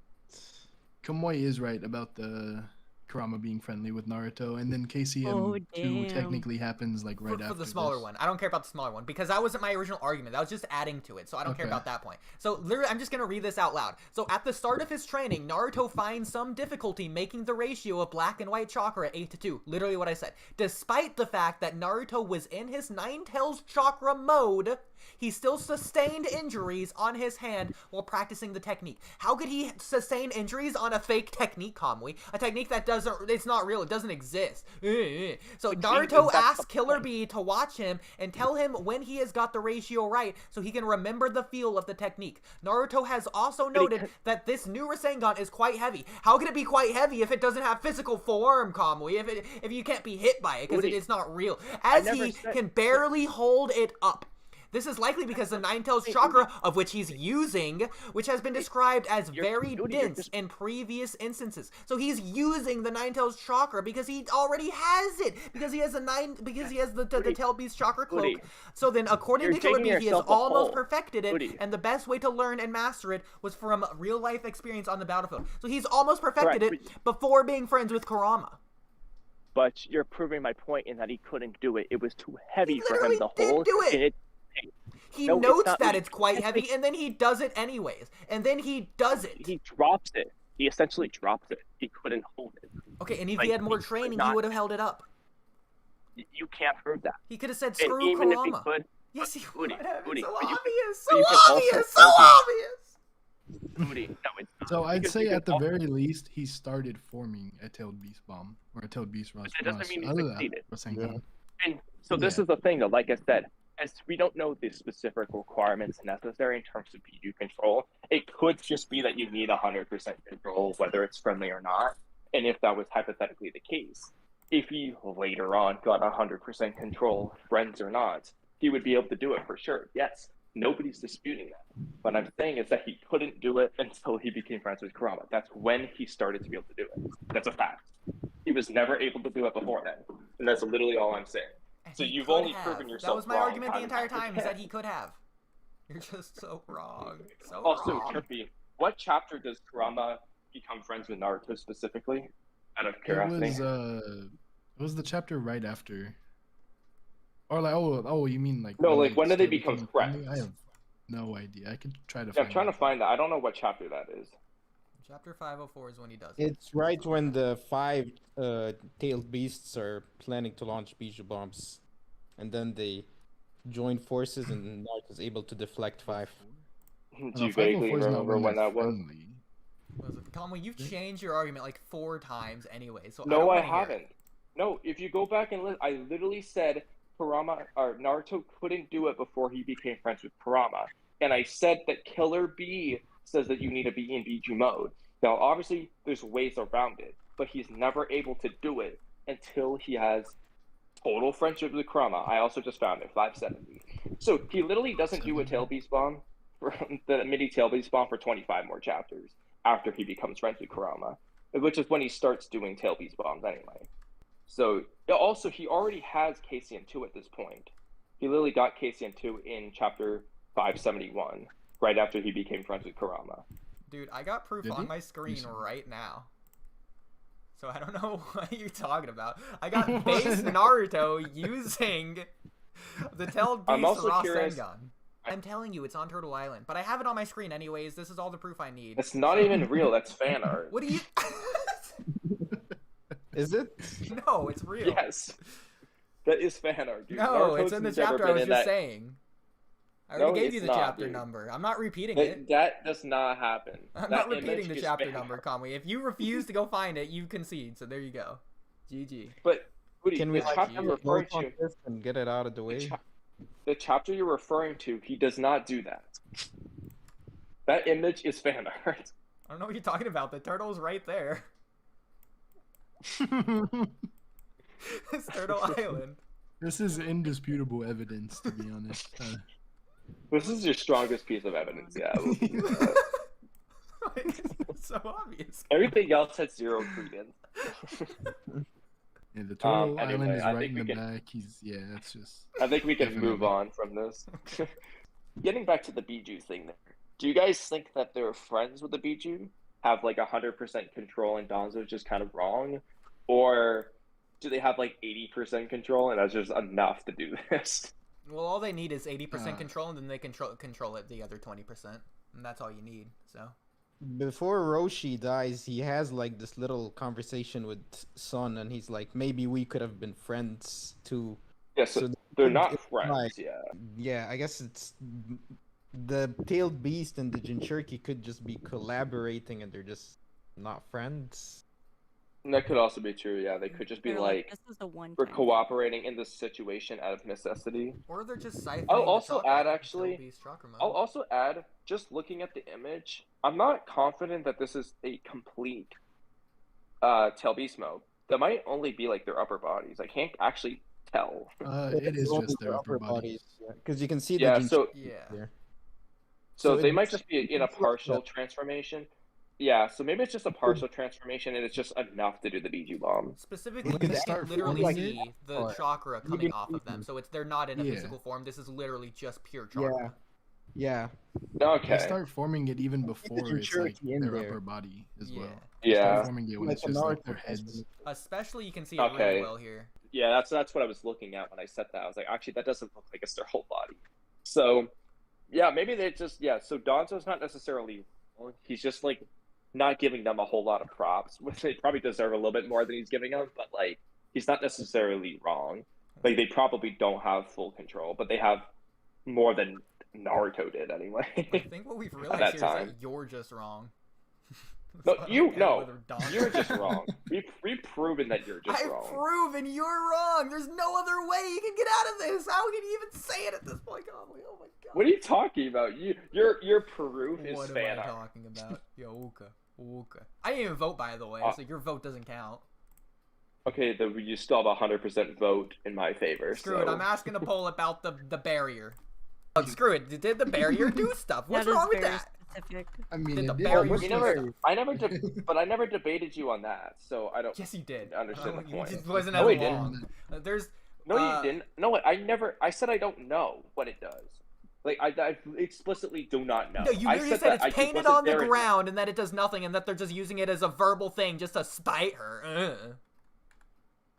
Kamui is right about the Kurama being friendly with Naruto, and then KCM2 damn. technically happens like right for after the smaller this. one. I don't care about the smaller one because that wasn't my original argument. That was just adding to it, so I don't care Okay. about that point. So literally, I'm just gonna read this out loud. So at the start of his training, Naruto finds some difficulty making the ratio of black and white chakra 8-2. Literally what I said. Despite the fact that Naruto was in his Nine Tails chakra mode, he still sustained injuries on his hand while practicing the technique. How could he sustain injuries on a fake technique, Kamui? A technique that it's not real, it doesn't exist. So Naruto asks Killer Bee to watch him and tell him when he has got the ratio right so he can remember the feel of the technique. Naruto has also noted that this new Rasengan is quite heavy. How can it be quite heavy if it doesn't have physical form, Kamui? If you can't be hit by it because it's not real. As he can barely hold it up. This is likely because the Nine Tails chakra, of which he's using, which has been described as very dense in previous instances. So he's using the Nine Tails chakra because he already has it, because he has the Tail Beast chakra cloak. So then, according to Killer Bee, he has almost perfected it, and the best way to learn and master it was from real life experience on the battlefield. So he's almost perfected it before being friends with Kurama. But you're proving my point in that he couldn't do it. It was too heavy for him to did hold. do it. And He No, it's notes not- that it's quite heavy, and then he does it anyways. And then he does it. He drops it. He essentially drops it. He couldn't hold it. Okay, and if Like, he had more he could training, he not- would have held it up. You can't prove that. He could have said, And screw even if Kurama. he could, Yes, he Oodie, would have. Oodie, It's so but you could- obvious. but you So could also obvious. So argue- obvious. Oodie, no, it's not. So I'd Because say you at could the very least, he started forming a tailed beast bomb or a tailed beast That doesn't mean he succeeded. Rasengan. And so this is the thing, though. Like I said, as we don't know the specific requirements necessary in terms of PU control, it could just be that you need 100% control, whether it's friendly or not. And if that was hypothetically the case, if you later on got 100% control, friends or not, he would be able to do it for sure. Yes, nobody's disputing that. What I'm saying is that he couldn't do it until he became friends with Kurama. That's when he started to be able to do it. That's a fact. He was never able to do it before then. And that's literally all I'm saying. So you've only proven yourself wrong. That was my argument the entire time, is that he could have. You're just so wrong. So also, wrong. Trippy, what chapter does Kurama become friends with Naruto specifically? Out of curiosity. It was the chapter right after. Or like, you mean like... No, like when did they become friends? I have no idea. I could try to find I'm trying to find that. I don't know what chapter that is. Chapter 504 is when he does it. It's right when the 5 tailed beasts are planning to launch Bijou bombs. And then they join forces and Naruto's able to deflect 5. Do you vaguely remember when that was? Kamui, you've changed your argument like 4 times anyway, so no, I haven't. No, if you go back and listen, I literally said Naruto couldn't do it before he became friends with Kurama. And I said that Killer B says that you need to be in Bijou mode. Now, obviously, there's ways around it, but he's never able to do it until he has total friendship with Kurama. I also just found it, 570. So he literally doesn't do a tail beast bomb, the mini tail beast bomb for 25 more chapters after he becomes friends with Kurama, which is when he starts doing tail beast bombs anyway. So also he already has Cassian 2 at this point. He literally got Cassian 2 in chapter 571, right after he became friends with Kurama. Dude, I got proof on my screen right now. So I don't know what you're talking about. I got base Naruto using the tailed beast Rasengan. I'm telling you, it's on Turtle Island. But I have it on my screen anyways. This is all the proof I need. It's not even real. That's fan art. What do you... Is it? No, it's real. Yes. That is fan art, dude. No, Naruto's it's in the chapter I was just saying. I already gave you the chapter dude. number. I'm not repeating it. That does not happen. I'm not repeating the chapter number, Kamui. If you refuse to go find it, you concede. So there you go. GG. But Oodie, can we chapter you're referring to and get it out of the way? The chapter you're referring to, he does not do that. That image is fan art. I don't know what you're talking about. The turtle's right there. It's Turtle Island. This is indisputable evidence, to be honest. This is your strongest piece of evidence, yeah. It's so obvious. Everything else has zero credence. Yeah, the Turtle Island is right in the back. It's just... I think we can move on from this. Getting back to the Bijou thing there. Do you guys think that they're friends with the Bijou? Have like 100% control and Danzo's just kind of wrong? Or do they have like 80% control and that's just enough to do this? Well, all they need is 80% control, and then they control it the other 20%, and that's all you need. So before Roshi dies, he has like this little conversation with Son, and he's like, maybe we could have been friends too. Yeah, so they're not friends. Like, yeah, I guess it's the tailed beast and the Jinchuriki could just be collaborating, and they're just not friends. And that could also be true, yeah. They could just be like, this is the one we're cooperating in this situation out of necessity. Or they're just siphoning I'll also add, just looking at the image, I'm not confident that this is a complete tail beast mode. That might only be like their upper bodies. I can't actually tell. It is just their upper bodies. Because you can see So they might just be in a partial transformation. Yeah, so maybe it's just a partial transformation and it's just enough to do the Bijou bomb. Specifically, you can literally see the chakra coming off of them, so they're not in a physical form. This is literally just pure chakra. Yeah. Okay. They start forming it even before it's like their upper body as well. Yeah. They start forming it when it's just like their heads. Especially, you can see it really well here. Yeah, that's what I was looking at when I said that. I was like, actually, that doesn't look like it's their whole body. So, yeah, maybe they just, so Danzo's not necessarily, he's just like, not giving them a whole lot of props, which they probably deserve a little bit more than he's giving them, but like he's not necessarily wrong. Like they probably don't have full control, but they have more than Naruto did anyway. I think what we've realized here is that you're just wrong. You're just wrong. We've proven that you're just wrong. I've proven you're wrong. There's no other way you can get out of this. How can you even say it at this point? Oh my god. What are you talking about? Your proof is fan art. What am I talking about? Yo, okay. I didn't even vote, by the way, so your vote doesn't count. Okay, you still have 100% vote in my favor. Screw it, I'm asking a poll about the barrier. Oh, screw it, did the barrier do stuff? What's wrong with that? Specific. I mean, Did the it did. barrier I never debated you on that, so I don't. Yes, you did. Understand the point. It just wasn't No, as he long. There's. No, you didn't. No, I said I don't know what it does. Like, I explicitly do not know. No, you literally said it's painted on the ground and that it does nothing and that they're just using it as a verbal thing just to spite her.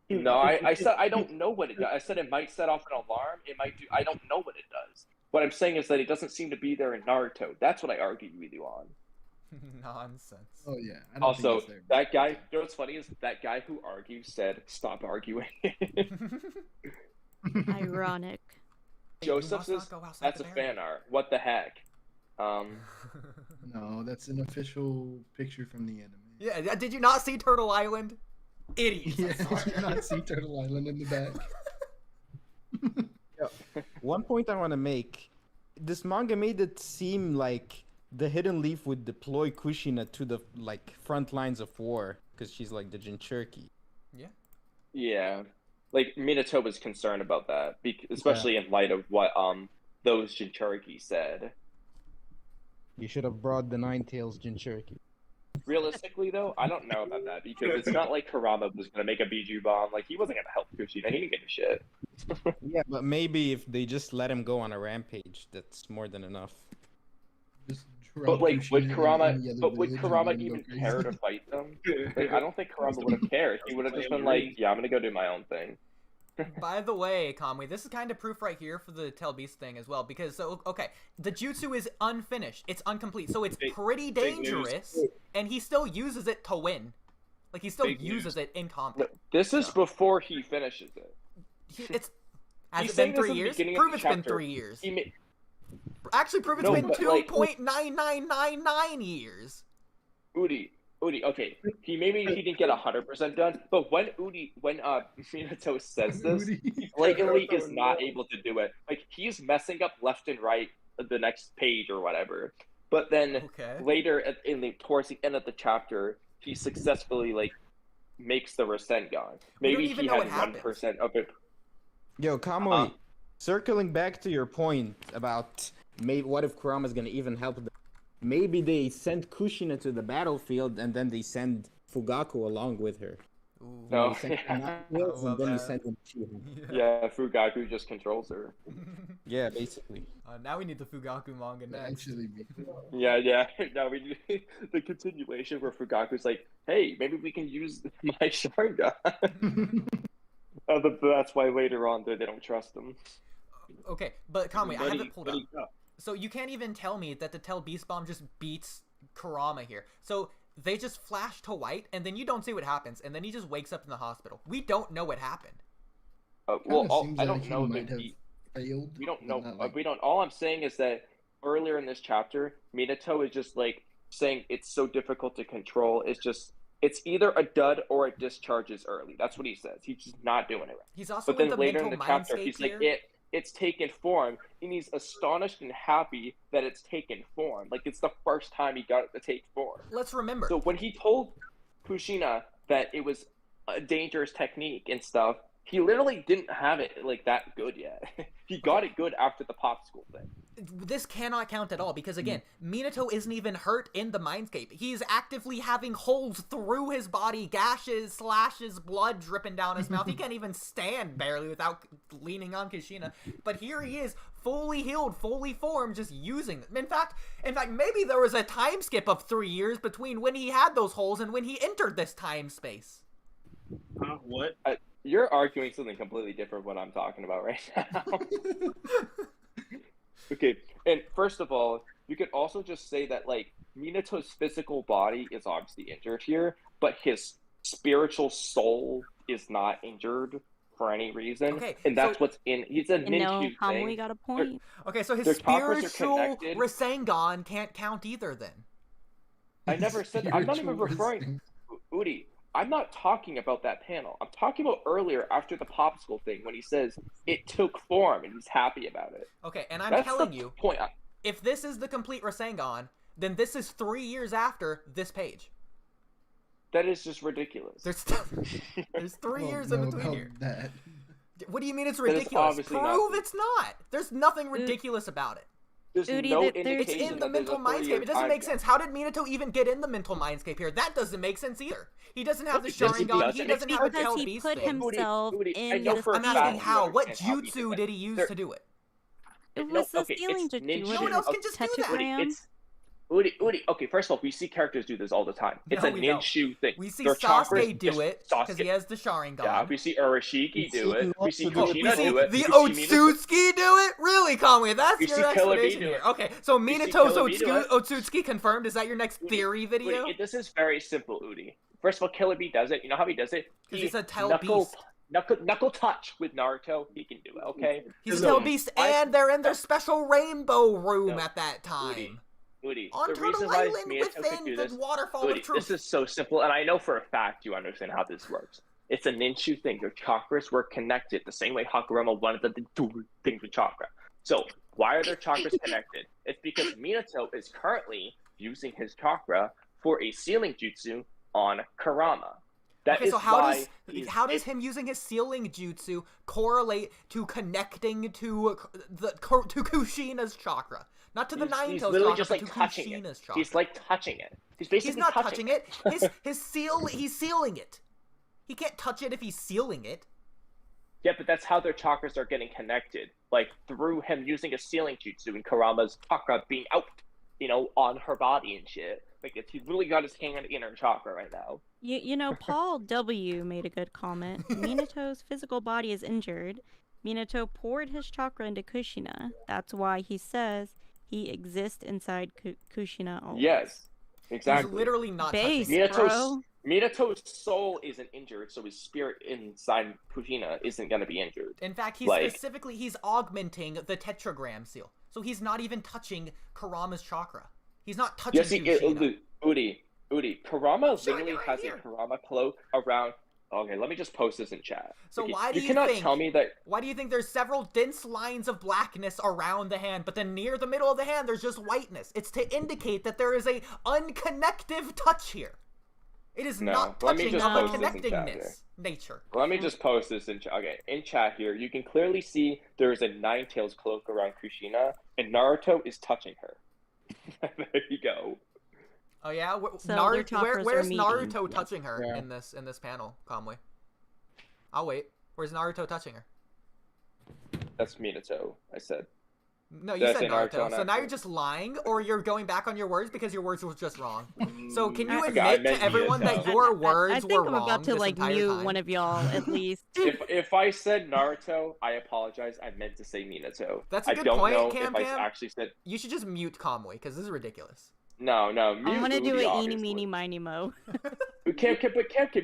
No, I said I don't know what it does. I said it might set off an alarm. It might do. I don't know what it does. What I'm saying is that it doesn't seem to be there in Naruto. That's what I argued with you on. Nonsense. Oh yeah. I don't Also, think it's there. that guy. You know what's funny is that guy who argues said, "Stop arguing." Ironic. Joseph says that's a fan art. What the heck? No, that's an official picture from the anime. Yeah, did you not see Turtle Island? Idiots. Yeah, did you not see Turtle Island in the back? One point I want to make: this manga made it seem like the Hidden Leaf would deploy Kushina to the front lines of war because she's like the Jinchuriki. Yeah. Yeah, like Minato was concerned about that, especially in light of what those Jinchuriki said. You should have brought the Nine Tails Jinchuriki. Realistically, though, I don't know about that because it's not like Kurama was gonna make a Biju bomb. Like, he wasn't gonna help Kushina. He didn't give a shit. Yeah, but maybe if they just let him go on a rampage, that's more than enough. But like, would Kurama even care to fight them? Like, I don't think Kurama would have cared. He would have just been like, "Yeah, I'm gonna go do my own thing." By the way, Kamui, this is kind of proof right here for the Tell Beast thing as well, because okay, the jutsu is unfinished, it's incomplete, so it's pretty dangerous, and he still uses it to win. Like, he still uses it in combat. This is before he finishes it. Has it been 3 years? Prove it's been 3 years. Actually, prove it's been 2.9999 years. Oodie, okay, maybe he didn't get 100% done, but when Minato says this, he blatantly is not able to do it. Like, he's messing up left and right the next page or whatever. But then later, towards the end of the chapter, he successfully makes the Rasengan. Maybe he had 1% of it. Yo, Kamui, circling back to your point about what if Kurama's gonna even help them? Maybe they send Kushina to the battlefield and then they send Fugaku along with her. Ooh. No, and then you send them to him. Yeah, Fugaku just controls her. Yeah, basically. Now we need the Fugaku manga next. Yeah. Now we need the continuation where Fugaku's like, "Hey, maybe we can use my Sharingan." That's why later on they don't trust him. Okay, but Kamui, I have it pulled up. So you can't even tell me that the Tell Beast Bomb just beats Kurama here. So they just flash to white, and then you don't see what happens, and then he just wakes up in the hospital. We don't know what happened. I don't know that failed. We don't know. We don't. All I'm saying is that earlier in this chapter, Minato is just saying it's so difficult to control. It's either a dud or it discharges early. That's what he says. He's just not doing it right. He's also but then later in the chapter, he's like, it's taken form, and he's astonished and happy that it's taken form. Like, it's the first time he got it to take form. Let's remember. So when he told Kushina that it was a dangerous technique and stuff, he literally didn't have it that good yet. He got it good after the popsicle thing. This cannot count at all because, again, Minato isn't even hurt in the mindscape. He's actively having holes through his body, gashes, slashes, blood dripping down his mouth. He can't even stand barely without leaning on Kushina. But here he is, fully healed, fully formed, just using them. In fact, maybe there was a time skip of 3 years between when he had those holes and when he entered this time space. What? You're arguing something completely different from what I'm talking about right now. Okay, and first of all, you could also just say that, Minato's physical body is obviously injured here, but his spiritual soul is not injured for any reason. Okay, and that's what's in... He's a ninja thing. We got a point. Okay, so his spiritual Rasengan can't count either, then. I never said that. I'm not even referring... Oodie, I'm not talking about that panel. I'm talking about earlier after the popsicle thing when he says it took form and he's happy about it. Okay, and I'm telling you, if this is the complete Rasengan, then this is 3 years after this page. That is just ridiculous. There's 3 years in between here. That. What do you mean it's ridiculous? Prove it's not. There's nothing ridiculous about it. There's Oodie, no It's in the mental mindscape. It doesn't make sense. How did Minato even get in the mental mindscape here? That doesn't make sense either. He doesn't have the Sharingan. He doesn't have the tail Because he beast put thing. himself in the I'm asking how. What jutsu did he use to do it? It was the stealing jutsu. No one else can just do that. Oodie, okay, first of all, we see characters do this all the time. It's a ninshu thing. We see Sasuke do it, because he has the Sharingan. Yeah, we see Urashiki do it. We see Kushina do it. The Otsutsuki do it? Really, Kamui? That's your explanation here. Okay, so Minato's Otsutsuki confirmed. Is that your next theory video? This is very simple, Oodie. First of all, Killer Bee does it. You know how he does it? He's a tail beast. Knuckle touch with Naruto, he can do it, okay? He's a tail beast, and they're in their special rainbow room at that time. Oodie, on Turtle Island within the waterfall of truth. This is so simple, and I know for a fact you understand how this works. It's a ninshu thing. Your chakras were connected the same way Hashirama wanted them to do things with chakra. So why are their chakras connected? It's because Minato is currently using his chakra for a sealing jutsu on Kurama. So how does him using his sealing jutsu correlate to connecting to Kushina's chakra? Not to the Nine Tails chakra, just but like to touching Kushina's it. chakra. He's like touching it. He's not touching it. He's sealing it. He can't touch it if he's sealing it. Yeah, but that's how their chakras are getting connected. Like, through him using a sealing jutsu and Kurama's chakra being out, on her body and shit. Like, he's really got his hand in her chakra right now. Paul W. made a good comment. Minato's physical body is injured. Minato poured his chakra into Kushina. That's why he says he exists inside Kushina always. Yes, exactly. He's literally not touching Minato's soul isn't injured, so his spirit inside Kushina isn't going to be injured. In fact, he's augmenting the tetragram seal. So he's not even touching Kurama's chakra. He's not touching Kushina. Oodie, Kurama literally has a Kurama cloak around. Okay, let me just post this in chat. So okay, why do you think there's several dense lines of blackness around the hand, but then near the middle of the hand there's just whiteness? It's to indicate that there is a unconnective touch here. It is not touching on connectingness nature. Let me just post this in chat. Okay, in chat here, you can clearly see there is a Nine Tails cloak around Kushina, and Naruto is touching her. There you go. Oh yeah, where's Naruto touching her in this panel, Kamui? I'll wait. Where's Naruto touching her? That's Minato, I said. No, you said Naruto. So now you're just lying, or you're going back on your words because your words were just wrong. So can you admit to everyone that your words were wrong? I think I'm about to mute one of y'all at least. If I said Naruto, I apologize. I meant to say Minato. That's a good point, Cam. I actually said you should just mute Kamui because this is ridiculous. No, mute I'm gonna do an eeny, meeny, miny, mo. Cam,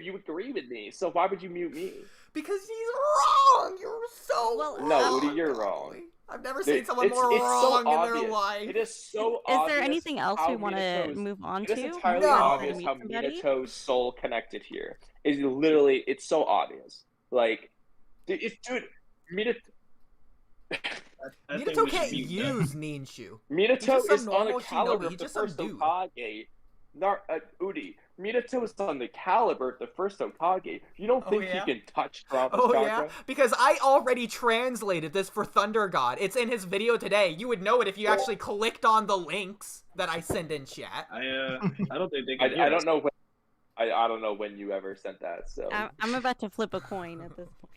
you agree with me, so why would you mute me? Because he's wrong. You're so wrong. No, Oodie, you're wrong. I've never seen someone more wrong in their life. It is so obvious. Is there anything else we want to move on to? It is entirely obvious how Minato's soul connected here. It's so obvious. Like, Minato. Minato can't use ninshu. Minato is on the caliber of the first Hokage. Oodie, Minato is on the caliber of the first Hokage. You don't think he can touch Kurama's chakra? Yeah? Because I already translated this for Thunder God. It's in his video today. You would know it if you actually clicked on the links that I send in chat. I don't think they can I don't know when. I don't know when you ever sent that. So I'm about to flip a coin at this point.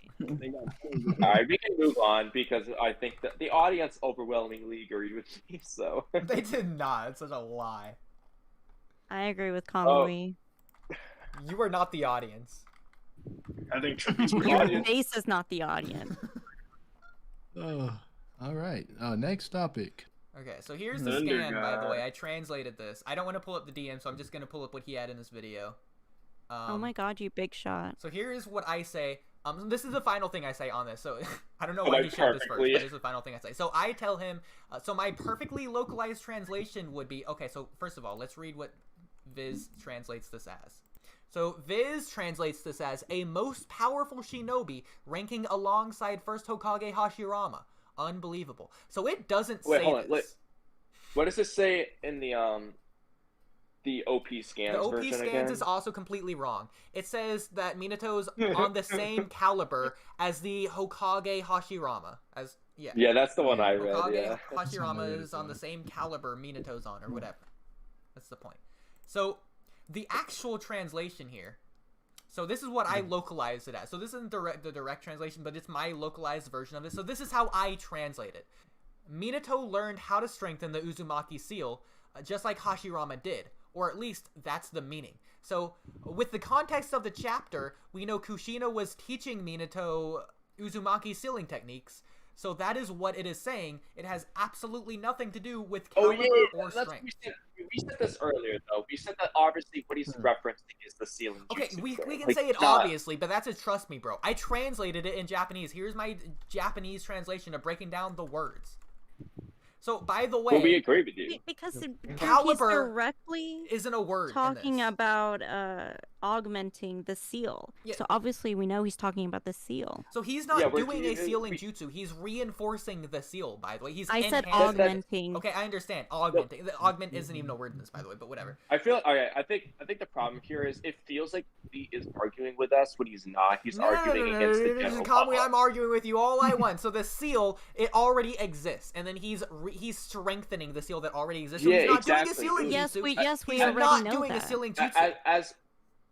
All right, we can move on because I think that the audience overwhelmingly agreed with me. So they did not. It's such a lie. I agree with Kamui. You are not the audience. I think Trippy's your face is not the audience. All right. Next topic. Okay, so here's the scan, by the way. I translated this. I don't want to pull up the DM, so I'm just going to pull up what he had in this video. Oh my god, you big shot. So here's what I say. This is the final thing I say on this. So I don't know why he shared this first, but this is the final thing I say. So I tell him, so my perfectly localized translation would be, okay, so first of all, let's read what Viz translates this as. So Viz translates this as a most powerful shinobi ranking alongside first Hokage Hashirama. Unbelievable. So it doesn't say this. What does it say in the the OP scans The OP version scans again? is also completely wrong. It says that Minato's on the same caliber as the Hokage Hashirama. Yeah, that's the one I read. Hokage Yeah. Hashirama is on the same caliber Minato's on, or whatever. That's the point. So, the actual translation here. So this is what I localized it as. So this isn't the direct translation, but it's my localized version of it. So this is how I translate it. Minato learned how to strengthen the Uzumaki seal, just like Hashirama did. Or at least, that's the meaning. So, with the context of the chapter, we know Kushina was teaching Minato Uzumaki sealing techniques. So that is what it is saying. It has absolutely nothing to do with caliber or strength. We said this earlier, though. We said that obviously what he's referencing is the sealing. Okay, jutsu, we can like, say it obviously, but that's a trust me, bro. I translated it in Japanese. Here's my Japanese translation of breaking down the words. So, by the way, well, we agree with you. Because caliber he's directly isn't a word talking in this. about augmenting the seal. Yeah. So obviously we know he's talking about the seal. So he's not doing a sealing jutsu. He's reinforcing the seal, by the way. He's I said enhancing. augmenting. Okay, I understand. Augmenting. The augment isn't even a word in this, by the way, but whatever. I feel okay. I think the problem here is it feels like he is arguing with us when he's not. He's arguing against the general Kamui, I'm arguing with you all I want. So the seal, it already exists, and then he's strengthening the seal that already exists. So he's not doing a sealing jutsu. We he's already not know doing that. a sealing jutsu.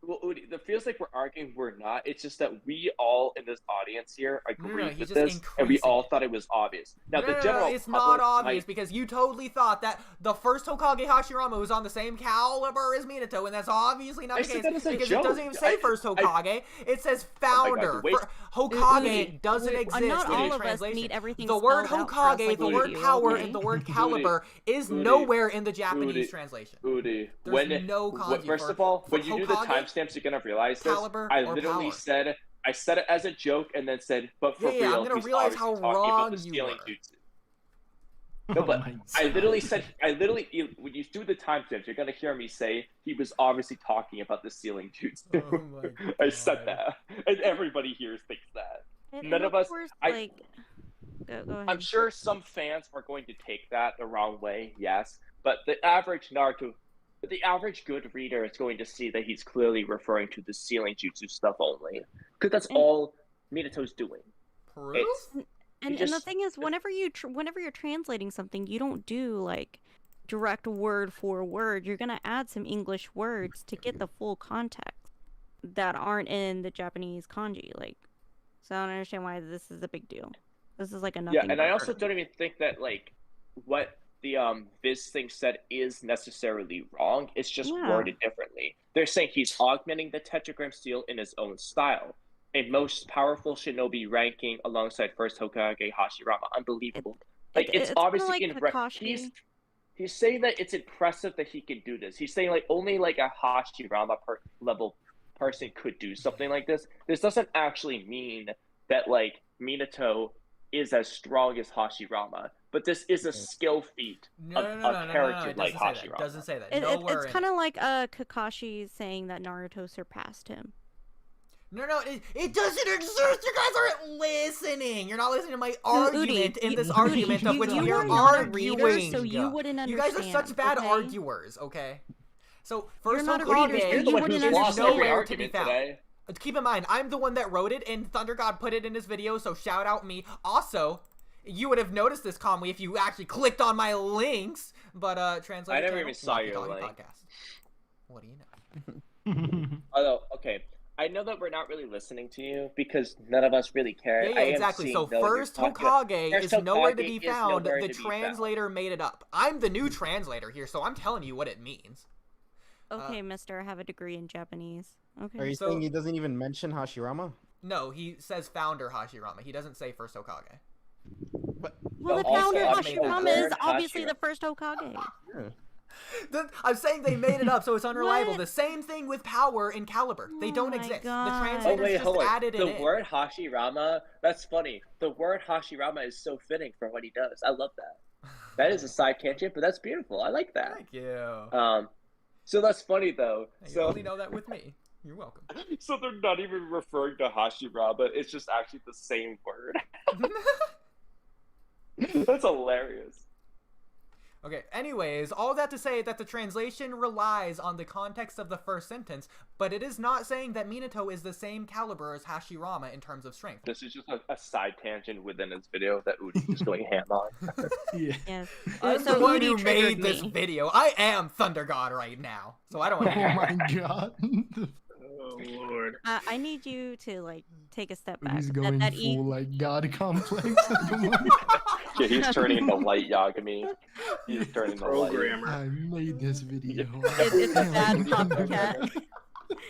Well, Oodie, it feels like we're arguing. We're not. It's just that we all in this audience here agree with this, and we all thought it was obvious. Now, the general it's not obvious because you totally thought that the first Hokage Hashirama was on the same caliber as Minato, and that's obviously not the case because it doesn't even say first Hokage. It says founder. Hokage doesn't exist not in all the of us translation. need everything The word spelled out for us Hokage, like the we word do, power, okay? and the word caliber is nowhere in the Japanese translation. Oodie, There's no kanji first of all, when you do the Hokage, timestamps, you're gonna realize this. caliber, I or literally power. I said it as a joke and then said, but for real, I'm gonna he's realize how obviously talking about wrong the you stealing were. jutsu. No, but I literally, when you do the timestamps, you're gonna hear me say he was obviously talking about the sealing jutsu. Oh my God. I said that, and everybody here thinks that. None of us. Course, go ahead. I'm sure some fans are going to take that the wrong way, yes, but the average good reader is going to see that he's clearly referring to the sealing jutsu stuff only, because that's all Minato's doing. Proof? And the thing is, whenever you're translating something, you don't do like direct word for word. You're gonna add some English words to get the full context that aren't in the Japanese kanji. Like, so I don't understand why this is a big deal. This is like a nothing. Yeah, and I also don't even think that like what the Viz thing said is necessarily wrong. It's just worded differently. They're saying he's augmenting the tetragram seal in his own style. A most powerful shinobi ranking alongside first Hokage Hashirama. Unbelievable. It's obviously he's saying that it's impressive that he can do this. He's saying like only like a Hashirama level person could do something like this. This doesn't actually mean that like Minato is as strong as Hashirama, but this is a skill feat of a character like Hashirama. It doesn't say that. It's kind of like Kakashi saying that Naruto surpassed him. No, it doesn't exist. You guys aren't listening. You're not listening to my argument in this argument of which we are arguing. So you wouldn't understand. You guys are such bad arguers, okay? So first Hokage, you're the one who's lost every argument today. Keep in mind, I'm the one that wrote it, and Thunder God put it in his video, so shout out me. Also, you would have noticed this, Kamui, if you actually clicked on my links. But translate. I never even saw your link. Podcast. What do you know? Although, okay. I know that we're not really listening to you because none of us really care. Yeah, exactly. So first Hokage is nowhere to be found. The translator made it up. I'm the new translator here, so I'm telling you what it means. Okay, mister, I have a degree in Japanese. Okay. Are you saying he doesn't even mention Hashirama? No, he says founder Hashirama. He doesn't say first Hokage. But well, the founder Hashirama is obviously the first Hokage. Yeah. I'm saying they made it up, so it's unreliable. The same thing with power and caliber. They don't exist. God. The translators just added it in. The word Hashirama, that's funny. The word Hashirama is so fitting for what he does. I love that. That is a side tangent, but that's beautiful. I like that. Thank you. So that's funny, though. You only know that with me. You're welcome. So they're not even referring to Hashirama. It's just actually the same word. That's hilarious. Okay, anyways, all that to say that the translation relies on the context of the first sentence, but it is not saying that Minato is the same caliber as Hashirama in terms of strength. This is just a side tangent within this video that Oodie is going ham on. Yeah. Yes. I'm So the one Oodie who made triggered this me. video. I am Thunder God right now, so I don't want to Oh hear my that. god. Oh lord. I need you to like take a step back. He's going that full like god complex at the moment. Yeah, he's turning into light Yagami. He's turning to light. Programmer. I made this video. it's a bad Damn. copycat.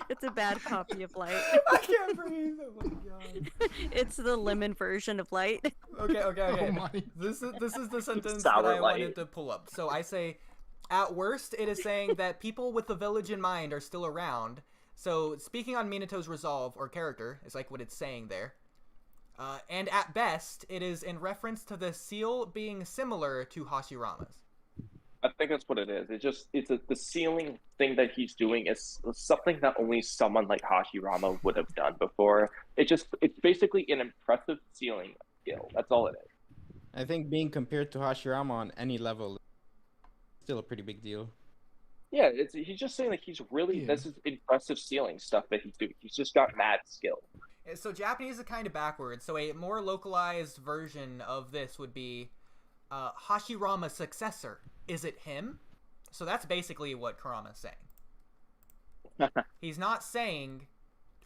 It's a bad copy of Light. I can't breathe. Oh my god. It's the lemon version of Light. Okay. Oh my. This is the sentence Sour that I light. wanted to pull up. So I say, at worst, it is saying that people with the village in mind are still around. So speaking on Minato's resolve or character is like what it's saying there. And at best, it is in reference to the seal being similar to Hashirama's. I think that's what it is. The ceiling thing that he's doing is something that only someone like Hashirama would have done before. It's basically an impressive ceiling skill. That's all it is. I think being compared to Hashirama on any level is still a pretty big deal. Yeah, he's just saying like he's really Yeah. this is impressive ceiling stuff that he's doing. He's just got mad skill. So Japanese is kind of backwards. So a more localized version of this would be Hashirama's successor. Is it him? So that's basically what Kurama's saying. He's not saying,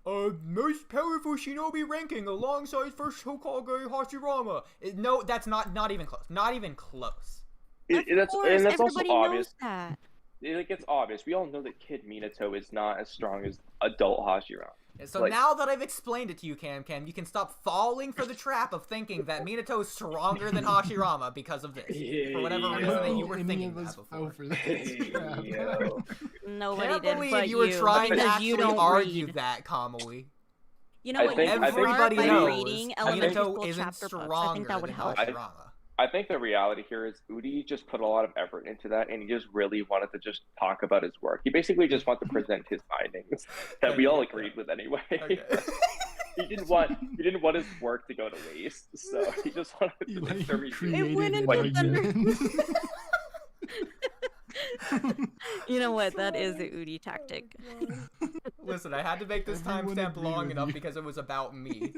nice powerful shinobi ranking alongside first Hokage Hashirama. No, that's not even close. Not even close. That's also Everybody obvious. knows that. It's obvious. We all know that Kid Minato is not as strong as adult Hashirama. So Like- now that I've explained it to you, Cam, you can stop falling for the trap of thinking that Minato is stronger than Hashirama because of this. For whatever Yeah. reason that you were Any thinking of that us before. fell for this Hey, trap. yo. Nobody Can't did believe but you were trying to because actually you don't argue read. that, Kamui. You know I what? think- you I can think- start by Everybody knows reading elementary Minato school isn't chapter books. I think stronger that would than help. Hashirama. I think the reality here is Oodie just put a lot of effort into that, and he just really wanted to just talk about his work. He basically just wanted to present his findings that we all agreed with anyway. Okay. He didn't want his work to go to waste, so he just wanted He to like make sure he created went an into thunder. argument. You know what? That is the Oodie tactic. Listen, I had to make this Everyone timestamp agreed long with enough you. because it was about me.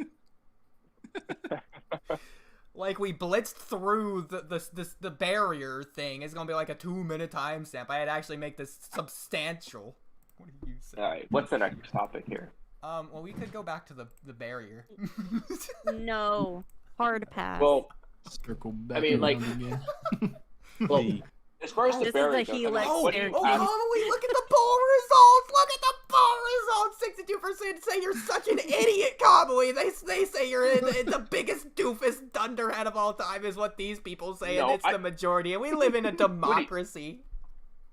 Like we blitzed through the barrier thing. It's gonna be like a 2-minute timestamp. I had to actually make this substantial. What do you say? All right, what's the next topic here? Well, we could go back to the barrier. No. Hard pass. Well, Circle back I mean, like- around again. well, as far as the This is barrier the goes, Helix what do you staircase. ask- Kamui, look at the poll results! Look at the poll results! 62% say you're such an idiot, Kamui! They say you're the biggest doofus dunderhead of all time is what these people say, and No, it's the majority, and we live in a democracy.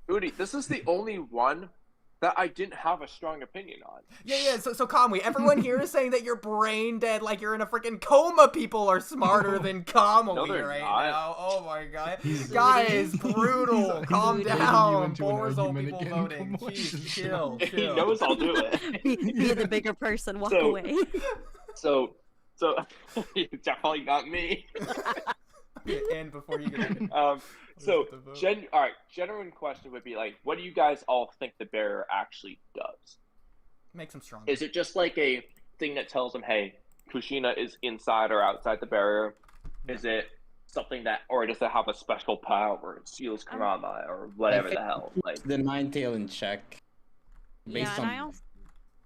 Oodie, this is the only one that I didn't have a strong opinion on. Yeah, so Kamui, everyone here is saying that you're brain dead, like you're in a freaking coma. People are smarter than Kamui No, they're right not. now. Oh my god. He's- Guys, brutal. he's Calm leading you down. into an Poor result argument people again. voting. Come on, Jeez, just chill. He knows I'll do it. Be the bigger person. Walk So- away. So it's definitely not me. And before you get in. So, Look at the vote. all right, genuine question would be like, what do you guys all think the barrier actually does? Makes him stronger. Is it just like a thing that tells them, hey, Kushina is inside or outside the barrier? Is it something that, or does it have a special power? It seals Kurama or whatever the hell? Like, The Nine Tail in check. Yeah,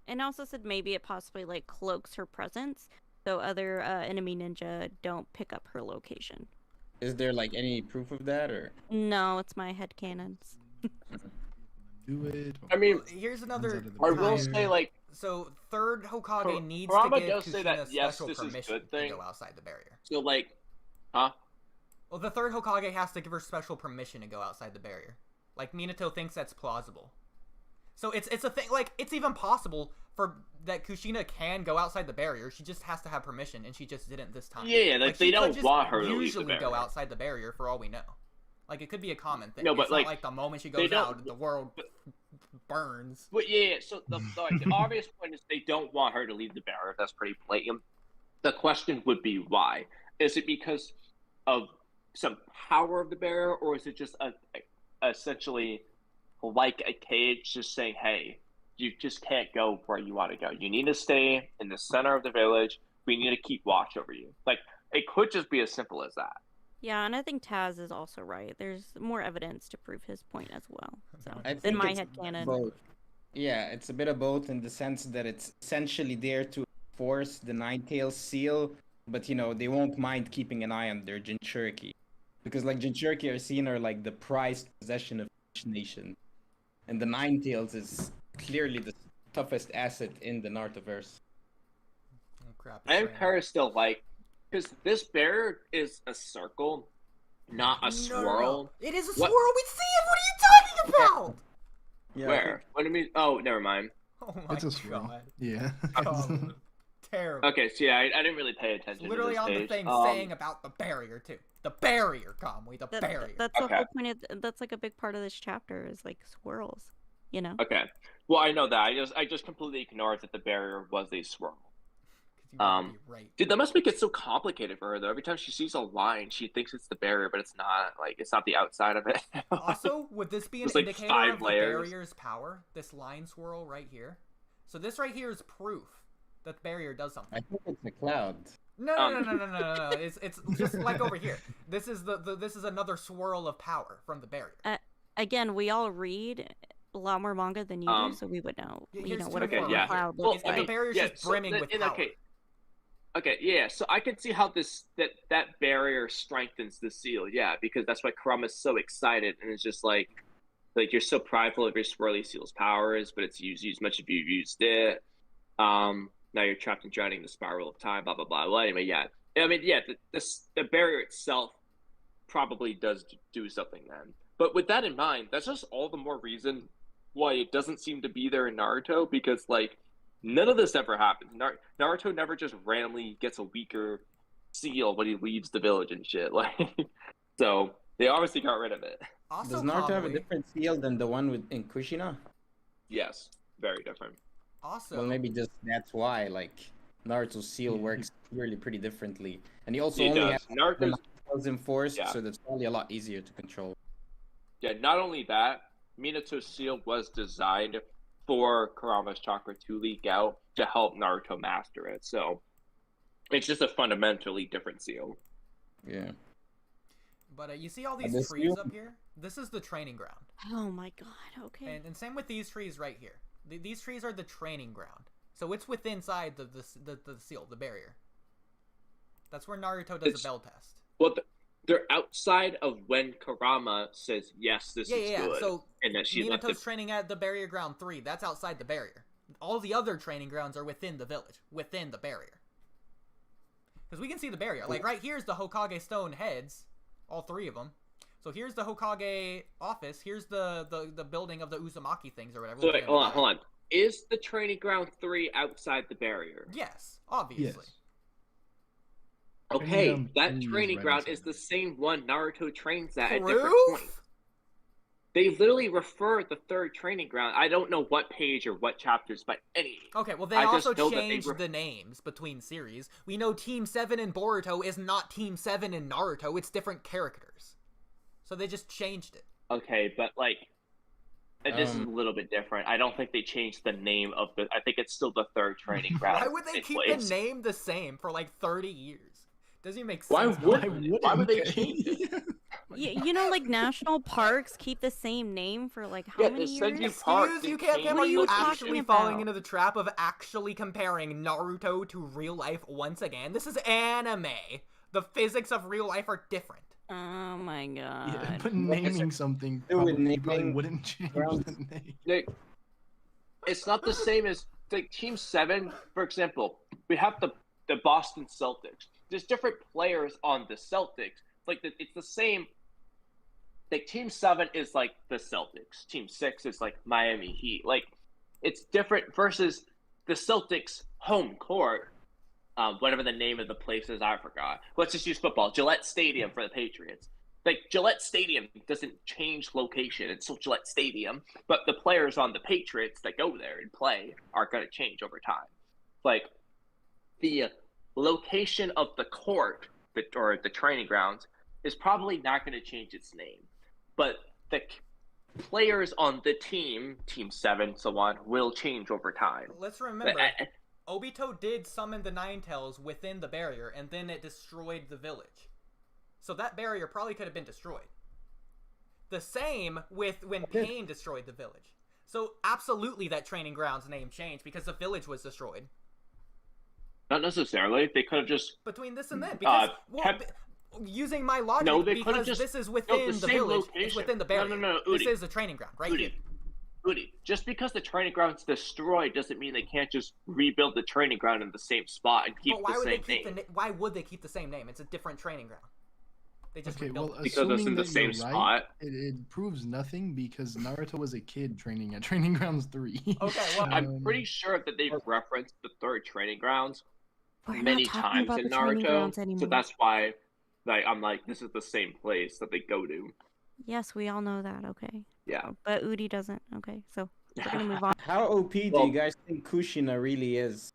and I also said maybe it possibly like cloaks her presence, so other enemy ninja don't pick up her location. Is there like any proof of that, or? No, it's my headcanons. Do it. I mean, Here's another. I will time. say like, So third Hokage needs Kurama to give does say Kushina that, yes, special this is permission good thing. to go outside the barrier. so like, huh? Well, the third Hokage has to give her special permission to go outside the barrier. Like Minato thinks that's plausible. So it's a thing. Like it's even possible for that Kushina can go outside the barrier. She just has to have permission, and she just didn't this time. Yeah, like they she could don't just want her to leave the usually go barrier. outside the barrier for all we know. Like it could be a common thing. No, but, it's like, not like the moment she they goes don't- out, the world burns. But yeah, so the obvious point is they don't want her to leave the barrier. That's pretty blatant. The question would be why? Is it because of some power of the barrier, or is it just essentially like a cage just saying, hey, you just can't go where you want to go. You need to stay in the center of the village. We need to keep watch over you. Like, it could just be as simple as that. Yeah, and I think Taz is also right. There's more evidence to prove his point as well. So, I in think my it's headcanon. both. Yeah, it's a bit of both in the sense that it's essentially there to force the Nine-Tails seal, but they won't mind keeping an eye on their Jinchuriki. Because like Jinchuriki are seen are like the prized possession of each nation. And the Nine-Tails is clearly the toughest asset in the Narutoverse. Oh, crap. I am kind of still like, because this barrier is a circle, not a swirl. No. It is a swirl. We see it. What are you talking about? Yeah, Where? What do you mean? Oh, never mind. Oh my It's a swirl. God. Yeah. Oh, terrible. Okay, so yeah, I didn't really pay attention. Literally to this on the page. thing saying about the barrier too. The barrier, Kamui, the barrier. That's the whole point of that's like a big part of this chapter is like swirls, Okay. Well, I know that. I just completely ignored that the barrier was a swirl. You wanna be right. Dude, that must make it so complicated for her though. Every time she sees a line, she thinks it's the barrier, but it's not. Like, it's not the outside of it. Also, would this be an There's, like, indicator 5 of the layers. barrier's power? This line swirl right here. So this right here is proof that the barrier does something. I think it's a cloud. No. It's just like over here. This is this is another swirl of power from the barrier. Again, we all read a lot more manga than you do, so we would know. What a cloud looks like. The barrier's just brimming with power. Okay, yeah. So I can see how that barrier strengthens the seal. Yeah, because that's why Kurama's so excited, and it's just like you're so prideful of your swirly seal's powers, but it's used as much as you've used it. Now you're trapped and drowning in the spiral of time. Blah blah blah. Well, anyway, yeah. I mean, yeah. The barrier itself probably does do something then. But with that in mind, that's just all the more reason why it doesn't seem to be there in Naruto, because like none of this ever happens. Naruto never just randomly gets a weaker seal when he leaves the village and shit. Like, so they obviously got rid of it. Also, does Naruto have a different seal than the one in Kushina? Yes, very different. Also, well, maybe just that's why like Naruto's seal works clearly pretty differently, and he also only has Naruto's enforced, so that's probably a lot easier to control. Yeah, not only that, Minato's seal was designed for Kurama's chakra to leak out to help Naruto master it. So it's just a fundamentally different seal. Yeah. But you see all these trees up here? This is the training ground. Oh my god, okay. And same with these trees right here. These trees are the training ground. So it's within inside the seal, the barrier. That's where Naruto does a bell test. Well, they're outside of when Kurama says, yes, this is good. So and that she Minato's training at the barrier ground 3. That's outside the barrier. All the other training grounds are within the village, within the barrier. Because we can see the barrier. Like, right here's the Hokage stone heads. All 3 of them. So here's the Hokage office. Here's the building of the Uzumaki things or whatever. So wait, hold on. Is the training ground 3 outside the barrier? Yes, obviously. Yes. Okay, that training ground is the same one Naruto trains at different points. They literally refer the 3rd training ground. I don't know what page or what chapters, but any. Okay, well, they also changed the names between series. We know Team 7 in Boruto is not Team 7 in Naruto. It's different characters. So they just changed it. Okay, but like, this is a little bit different. I don't think they changed the name of the. I think it's still the 3rd training ground. Why would they keep the name the same for like 30 years? Doesn't even make sense. Why would they change it? Like national parks keep the same name for like how many years? You can't tell me you actually falling into the trap of actually comparing Naruto to real life once again. This is anime. The physics of real life are different. Oh my god. Yeah, but naming something probably wouldn't change the name. It's not the same as like Team 7, for example. We have the Boston Celtics. There's different players on the Celtics. Like it's the same. Like Team 7 is like the Celtics. Team 6 is like Miami Heat. Like it's different versus the Celtics home court. Whatever the name of the place is, I forgot. Let's just use football. Gillette Stadium for the Patriots. Like Gillette Stadium doesn't change location. It's still Gillette Stadium, but the players on the Patriots that go there and play are going to change over time. Like the location of the court or the training grounds is probably not going to change its name, but the players on the team, Team 7, so on, will change over time. Let's remember, Obito did summon the Ninetales within the barrier, and then it destroyed the village. So that barrier probably could have been destroyed. The same with when Pain destroyed the village. So absolutely that training ground's name changed because the village was destroyed. Not necessarily. They could have just... Between this and then. Because, using my logic, because this is within the village, location. It's within the barrier. No, Oodie. This is a training ground, right here. Oodie, just because the training ground's destroyed doesn't mean they can't just rebuild the training ground in the same spot and keep the same name. Why would they keep the same name? It's a different training ground. They just well, because it's in the same spot. It proves nothing because Naruto was a kid training at Training Grounds 3. Okay, well, I'm pretty sure that they've referenced the third training grounds many times in Naruto, so that's why I'm like, this is the same place that they go to. Yes, we all know that. Okay. Yeah. But Oodie doesn't. Okay, so we're gonna move on. How OP do you guys think Kushina really is?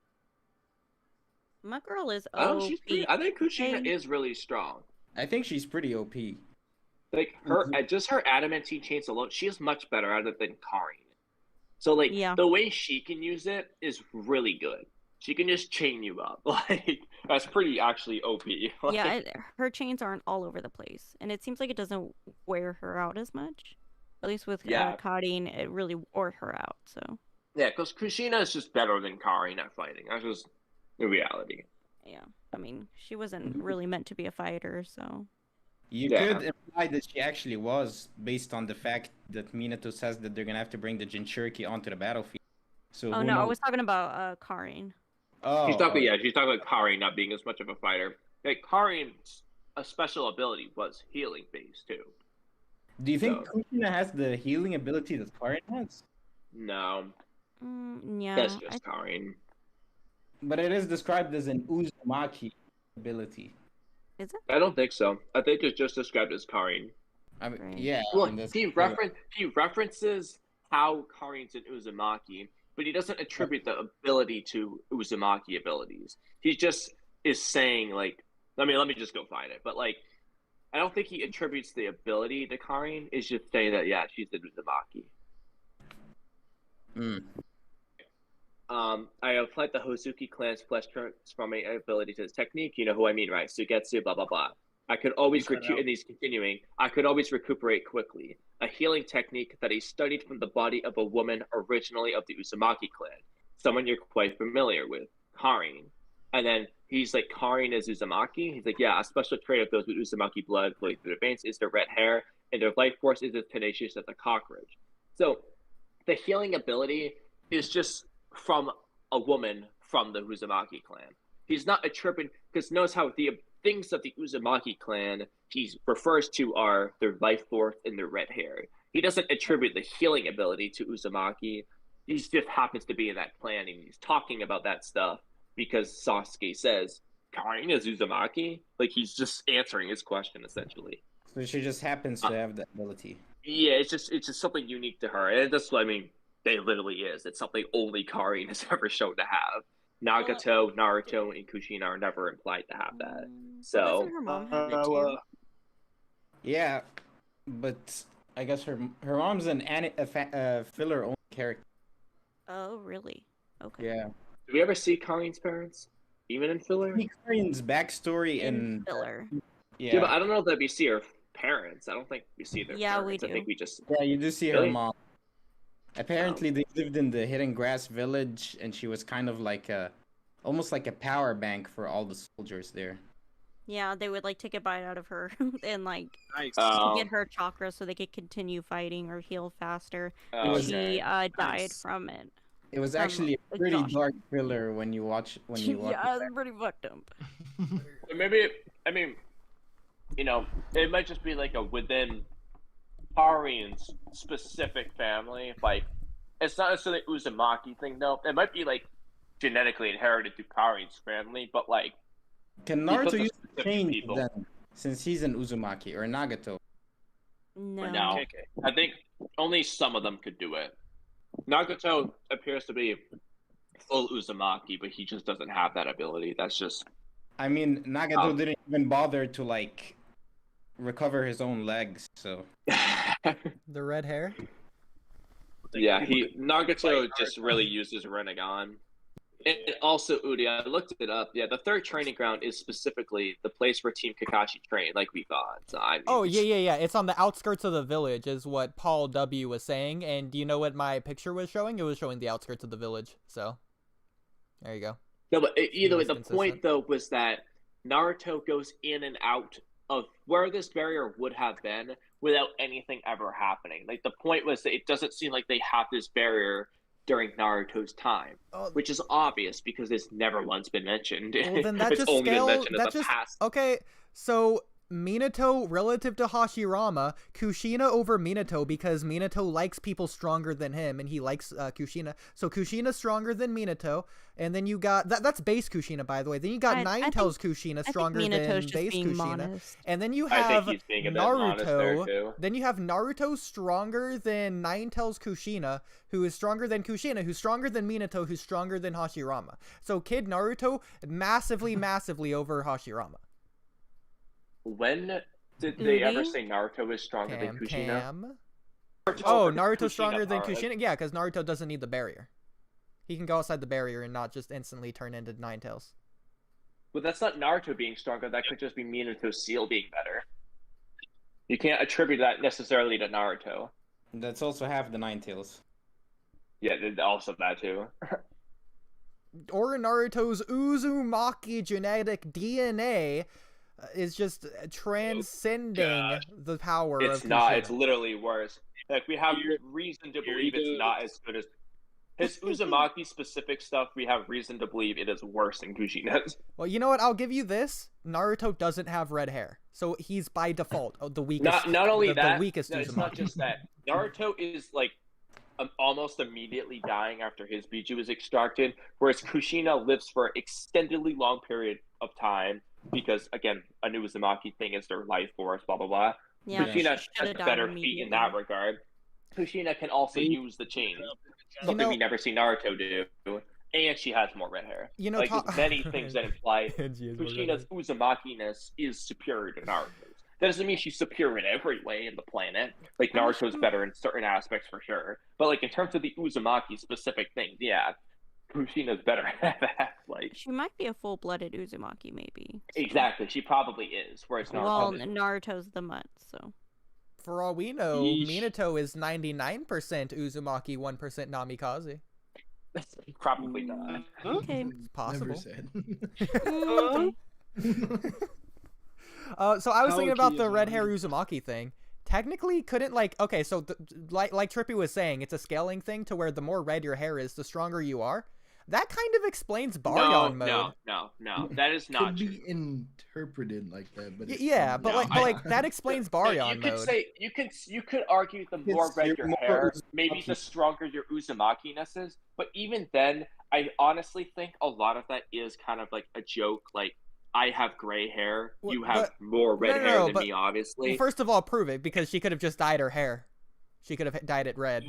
My girl is OP. Oh, I think Kushina is really strong. I think she's pretty OP. Like her, just her adamantine chains alone, she is much better at it than Karin. So like the way she can use it is really good. She can just chain you up. Like that's pretty actually OP. Like, yeah, her chains aren't all over the place, and it seems like it doesn't wear her out as much. At least with Karin, it really wore her out. So yeah, because Kushina is just better than Karin at fighting. That's just the reality. Yeah, I mean, she wasn't really meant to be a fighter, so... You could imply that she actually was, based on the fact that Minato says that they're gonna have to bring the Jinchuriki onto the battlefield. So oh, no, I was talking about Karin. Oh. She's talking about Karin not being as much of a fighter. Like, Karin's a special ability was healing-based, too. Do you think Kushina has the healing ability that Karin has? No. Yeah. That's just Karin. But it is described as an Uzumaki ability. Is it? I don't think so. I think it's just described as Karin. I mean, yeah. Well, he references how Karin's an Uzumaki, but he doesn't attribute the ability to Uzumaki abilities. He just is saying, like, let me just go find it. But, like, I don't think he attributes the ability to Karin. It's just saying that, yeah, she's an Uzumaki. I applied the Hozuki clan's flesh transforming ability to his technique. You know who I mean, right? Sugetsu, blah, blah, blah. I could always I could always recuperate quickly. A healing technique that he studied from the body of a woman originally of the Uzumaki clan. Someone you're quite familiar with, Karin. And then he's like, Karin is Uzumaki? He's like, yeah, a special trait of those with Uzumaki blood flowing through their veins is their red hair, and their life force is as tenacious as a cockroach. So, the healing ability is just from a woman from the Uzumaki clan. He's not attributing, because notice how the things of the Uzumaki clan he refers to are their life force and their red hair. He doesn't attribute the healing ability to Uzumaki. He just happens to be in that clan, and he's talking about that stuff because Sasuke says, Karin is Uzumaki? Like, he's just answering his question, essentially. So she just happens to have that ability. Yeah, it's just something unique to her. And that's what I mean. It literally is. It's something only Karin has ever shown to have. Nagato, Naruto, and Kushina are never implied to have that. So, doesn't her mom have it too? Yeah, but I guess her mom's a filler only character. Oh, really? Okay. Yeah. do we ever see Karin's parents? Even in filler? Karin's backstory in filler. Yeah, but I don't know that we see her parents. I don't think we see their parents. We do. I think we just... Yeah, you do see her mom. Apparently, they lived in the Hidden Grass Village, and she was kind of like almost like a power bank for all the soldiers there. Yeah, they would like take a bite out of her and like Nice. get her chakra so they could continue fighting or heal faster. Okay. She died from it. It was actually a pretty dark filler when you watch Yeah, it's pretty fucked up. Maybe, I mean, you know, it might just be like a within Karin's specific family. Like, it's not necessarily an Uzumaki thing, though. It might be like genetically inherited through Karin's family, but like, can Naruto use the change then, since he's an Uzumaki, or Nagato? No. I think only some of them could do it. Nagato appears to be full Uzumaki, but he just doesn't have that ability. That's just... I mean, Nagato didn't even bother to, like, recover his own legs. So The red hair. Yeah, Nagato just really uses Rasengan. And also, Oodie, I looked it up. Yeah, the third training ground is specifically the place where Team Kakashi trained, like we thought. So, I mean, Oh, yeah. It's on the outskirts of the village, is what Paul W. was saying. And do you know what my picture was showing? It was showing the outskirts of the village. So, there you go. No, but either way, the point, though, was that Naruto goes in and out of where this barrier would have been without anything ever happening. Like, the point was that it doesn't seem like they have this barrier during Naruto's time, which is obvious because it's never once been mentioned. Well, then that it's just only been mentioned in the past. Okay, so Minato relative to Hashirama, Kushina over Minato because Minato likes people stronger than him and he likes Kushina. So Kushina's stronger than Minato, and then you got that's base Kushina, by the way. Then you got Nine Tails Kushina stronger than base Kushina. Modest. And then you have Naruto. Then you have Naruto stronger than Nine Tails Kushina, who is stronger than Kushina, who's stronger than Minato, who's stronger than Hashirama. So Kid Naruto massively over Hashirama. When did they ever say Naruto is stronger than Kushina? Oh, Naruto's stronger than Kushina? Yeah, because Naruto doesn't need the barrier. He can go outside the barrier and not just instantly turn into Nine Tails. But that's not Naruto being stronger. That could just be Minato's seal being better. You can't attribute that necessarily to Naruto. That's also half the Nine Tails. Yeah, also that too. Or Naruto's Uzumaki genetic DNA is just transcending the power of Kushina. Not. It's literally worse. Like, we have reason to believe it's not as good as his Uzumaki specific stuff. We have reason to believe it is worse than Kushina's. Well, you know what? I'll give you this. Naruto doesn't have red hair, so he's by default the weakest. Not only that, the weakest no, Uzumaki. it's not just that. Naruto is like almost immediately dying after his Biju was extracted, whereas Kushina lives for an extendedly long period of time. Because, again, a new Uzumaki thing is their life force, blah, blah, blah. Yeah, Kushina has better feet in that regard. Kushina can also use the chain, something we never see Naruto do. And she has more red hair. You know, like, there's many things that imply Kushina's Uzumaki-ness is superior to Naruto's. That doesn't mean she's superior in every way in the planet. Like, Naruto's better in certain aspects for sure. But, like, in terms of the Uzumaki-specific things, yeah, Kushina's better at that. Like, she might be a full-blooded Uzumaki, maybe. Exactly, she probably is. Whereas Naruto Naruto's the mutt, so. For all we know, Minato is 99% Uzumaki, 1% Namikaze. Probably not. Okay. It's possible. Never said. So I was thinking about the red hair Uzumaki thing. Technically, couldn't like so like Trippy was saying, it's a scaling thing to where the more red your hair is, the stronger you are. That kind of explains Baryon mode. No, that is not true. Could be interpreted like that, but yeah, but like that explains Baryon mode. You could argue the more red your hair, maybe the stronger your Uzumaki-ness is. But even then, I honestly think a lot of that is kind of like a joke. Like, I have gray hair, you have more red hair than me, obviously. Well, first of all, prove it, because she could have just dyed her hair. She could have dyed it red.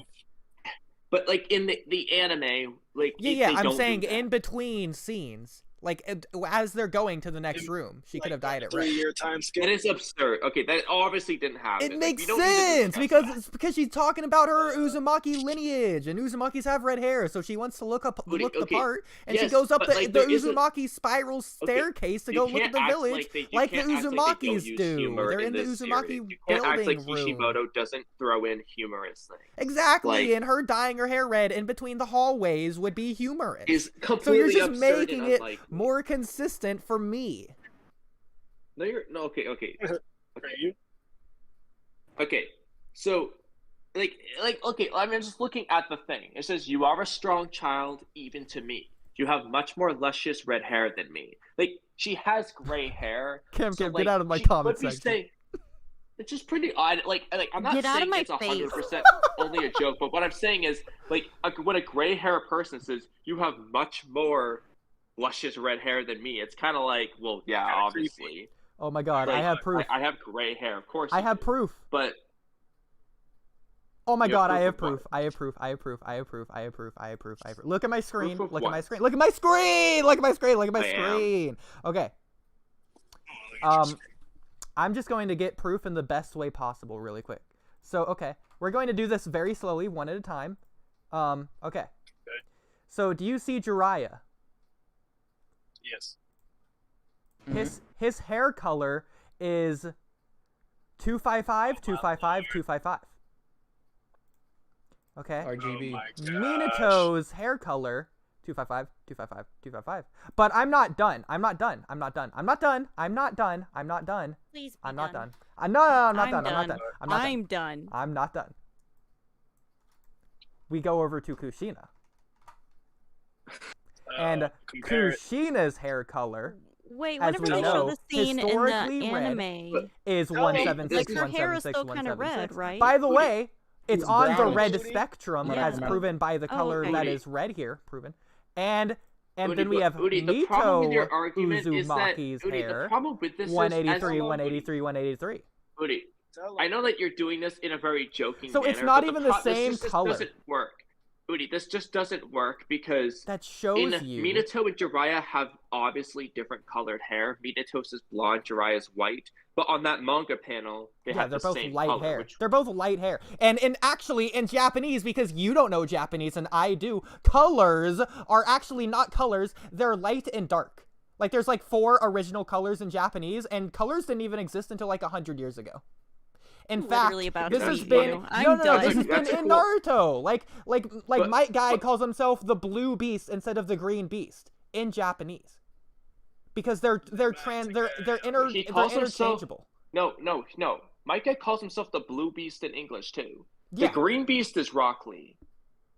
But, like, in the anime, like... Yeah, I'm saying in between scenes. Like, as they're going to the next room, she could have dyed it red. 3-year time skip. That is absurd. Okay, that obviously didn't happen. It makes sense, because she's talking about her Uzumaki lineage, and Uzumakis have red hair, so she wants to look the part, and she goes up the Uzumaki spiral staircase to go look at the village, like the Uzumakis do. They're in the Uzumaki building act like room. Kishimoto doesn't throw in humorous things. Exactly, and her dyeing her hair red in between the hallways would be humorous. Is completely so you're just absurd making and it more consistent for me. Okay. So, okay. I'm just looking at the thing. It says you are a strong child, even to me. You have much more luscious red hair than me. Like, she has gray hair. Kim, get out of my comment section. It's just pretty odd. Like I'm not saying it's 100% only a joke, but what I'm saying is, like, when a gray hair person says you have much more luscious red hair than me, it's kind of like, well, yeah, obviously. Oh my god, I have proof. I have gray hair, of course. I have proof. But oh my god, I have proof. I have proof. Look at my screen. Look at my screen. Look at my screen. Look at my screen. Look at my screen. Okay. I'm just going to get proof in the best way possible really quick. So, okay. We're going to do this very slowly, one at a time. Okay. So, do you see Jiraiya? Yes. His hair color is 255, 255, 255. Okay. RGB. Minato's hair color 255, 255, 255. But I'm not done. I'm not done. I'm not done. I'm not done. I'm not done. I'm not done. Please be I'm not done. done. No, I'm not done. I'm not done. I'm done. I'm not done. We go over to Kushina. And Kushina's hair color, Wait, as whenever we they show know, the scene in the historically anime, red is 176, like her hair is 176, still kind of red, 176. right? By the way, it's on the brownish. red spectrum, Yeah. as proven by the color okay. that is red here, proven. And Oodie, then we have Oodie, the problem with Mito your argument is that, Uzumaki's Oodie, hair, the problem with this 183, is, 183, 183. Oodie, I know that you're doing this in a very joking So manner, it's not but even the same this color. doesn't work. Oodie, this just doesn't work because That shows you. Minato and Jiraiya have obviously different colored hair. Minato's is blonde, Jiraiya's white. But on that manga panel, they're both same light color, hair. which... They're both light hair. And actually, in Japanese, because you don't know Japanese and I do, colors are actually not colors. They're light and dark. Like, there's like 4 original colors in Japanese, and colors didn't even exist until like 100 years ago. In fact, this has been this has been in Naruto. Like Might Guy calls himself the Blue Beast instead of the Green Beast in Japanese, because they're interchangeable. No. Might Guy calls himself the Blue Beast in English too. Yeah. The Green Beast is Rock Lee.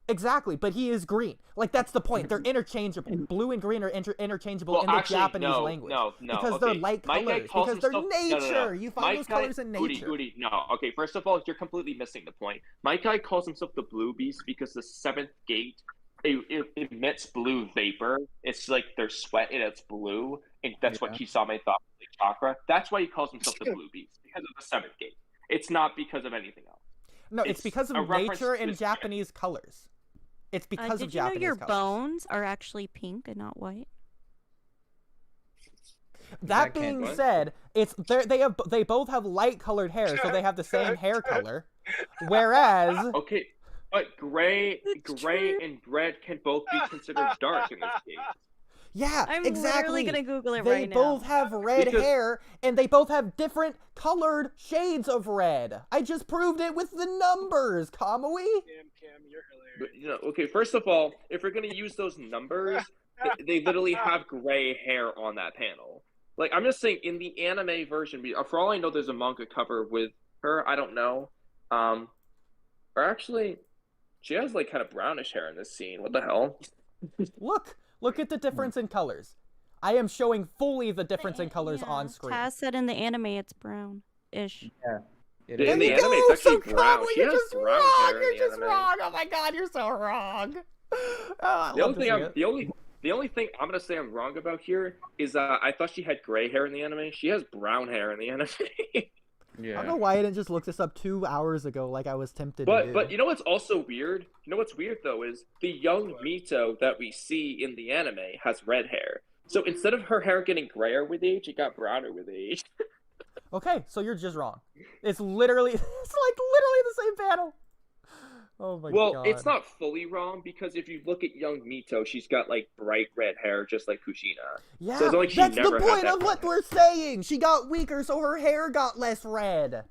Exactly, but he is green. Like, that's the point. They're interchangeable. Blue and green are interchangeable in the Japanese language. No. Because they're light colors. Because they're nature. You find those colors in nature. Oodie, no. Okay, first of all, you're completely missing the point. My guy calls himself the Blue Beast because the 7th gate it emits blue vapor. It's like their sweat and it's blue, and that's what Kisame thought was the chakra. That's why he calls himself the Blue Beast, because of the 7th gate. It's not because of anything else. No, it's because of nature and Japanese colors. It's because of Japanese colors. Did you know your bones are actually pink and not white? That being said, they both have light colored hair, so they have the same hair color. Whereas okay, but gray and red can both be considered dark in this case. Yeah, I'm exactly. literally gonna Google it they right now. They both have red hair, and they both have different colored shades of red. I just proved it with the numbers, Kamui. Cam, you're hilarious. But, okay, first of all, if we're gonna use those numbers, they literally have gray hair on that panel. Like, I'm just saying, in the anime version, for all I know, there's a manga cover with her. I don't know. Or actually, she has like kind of brownish hair in this scene. What the hell? Look at the difference in colors. I am showing fully the difference in colors on screen. Taz said in the anime it's brown-ish. Yeah. In the anime, it's actually brown. She has brown hair in the anime. Wrong. Oh my god, you're so wrong. The only thing I'm gonna say I'm wrong about here is I thought she had gray hair in the anime. She has brown hair in the anime. Yeah. I don't know why I didn't just look this up 2 hours ago like I was tempted to do. But you know what's also weird? You know what's weird though is the young Mito that we see in the anime has red hair. So instead of her hair getting grayer with age, it got browner with age. Okay, so you're just wrong. It's literally the same panel. Oh my god. Well, it's not fully wrong because if you look at young Mito, she's got like bright red hair just like Kushina. Yeah, so it's like that's the point of what we're saying. She got weaker, so her hair got less red.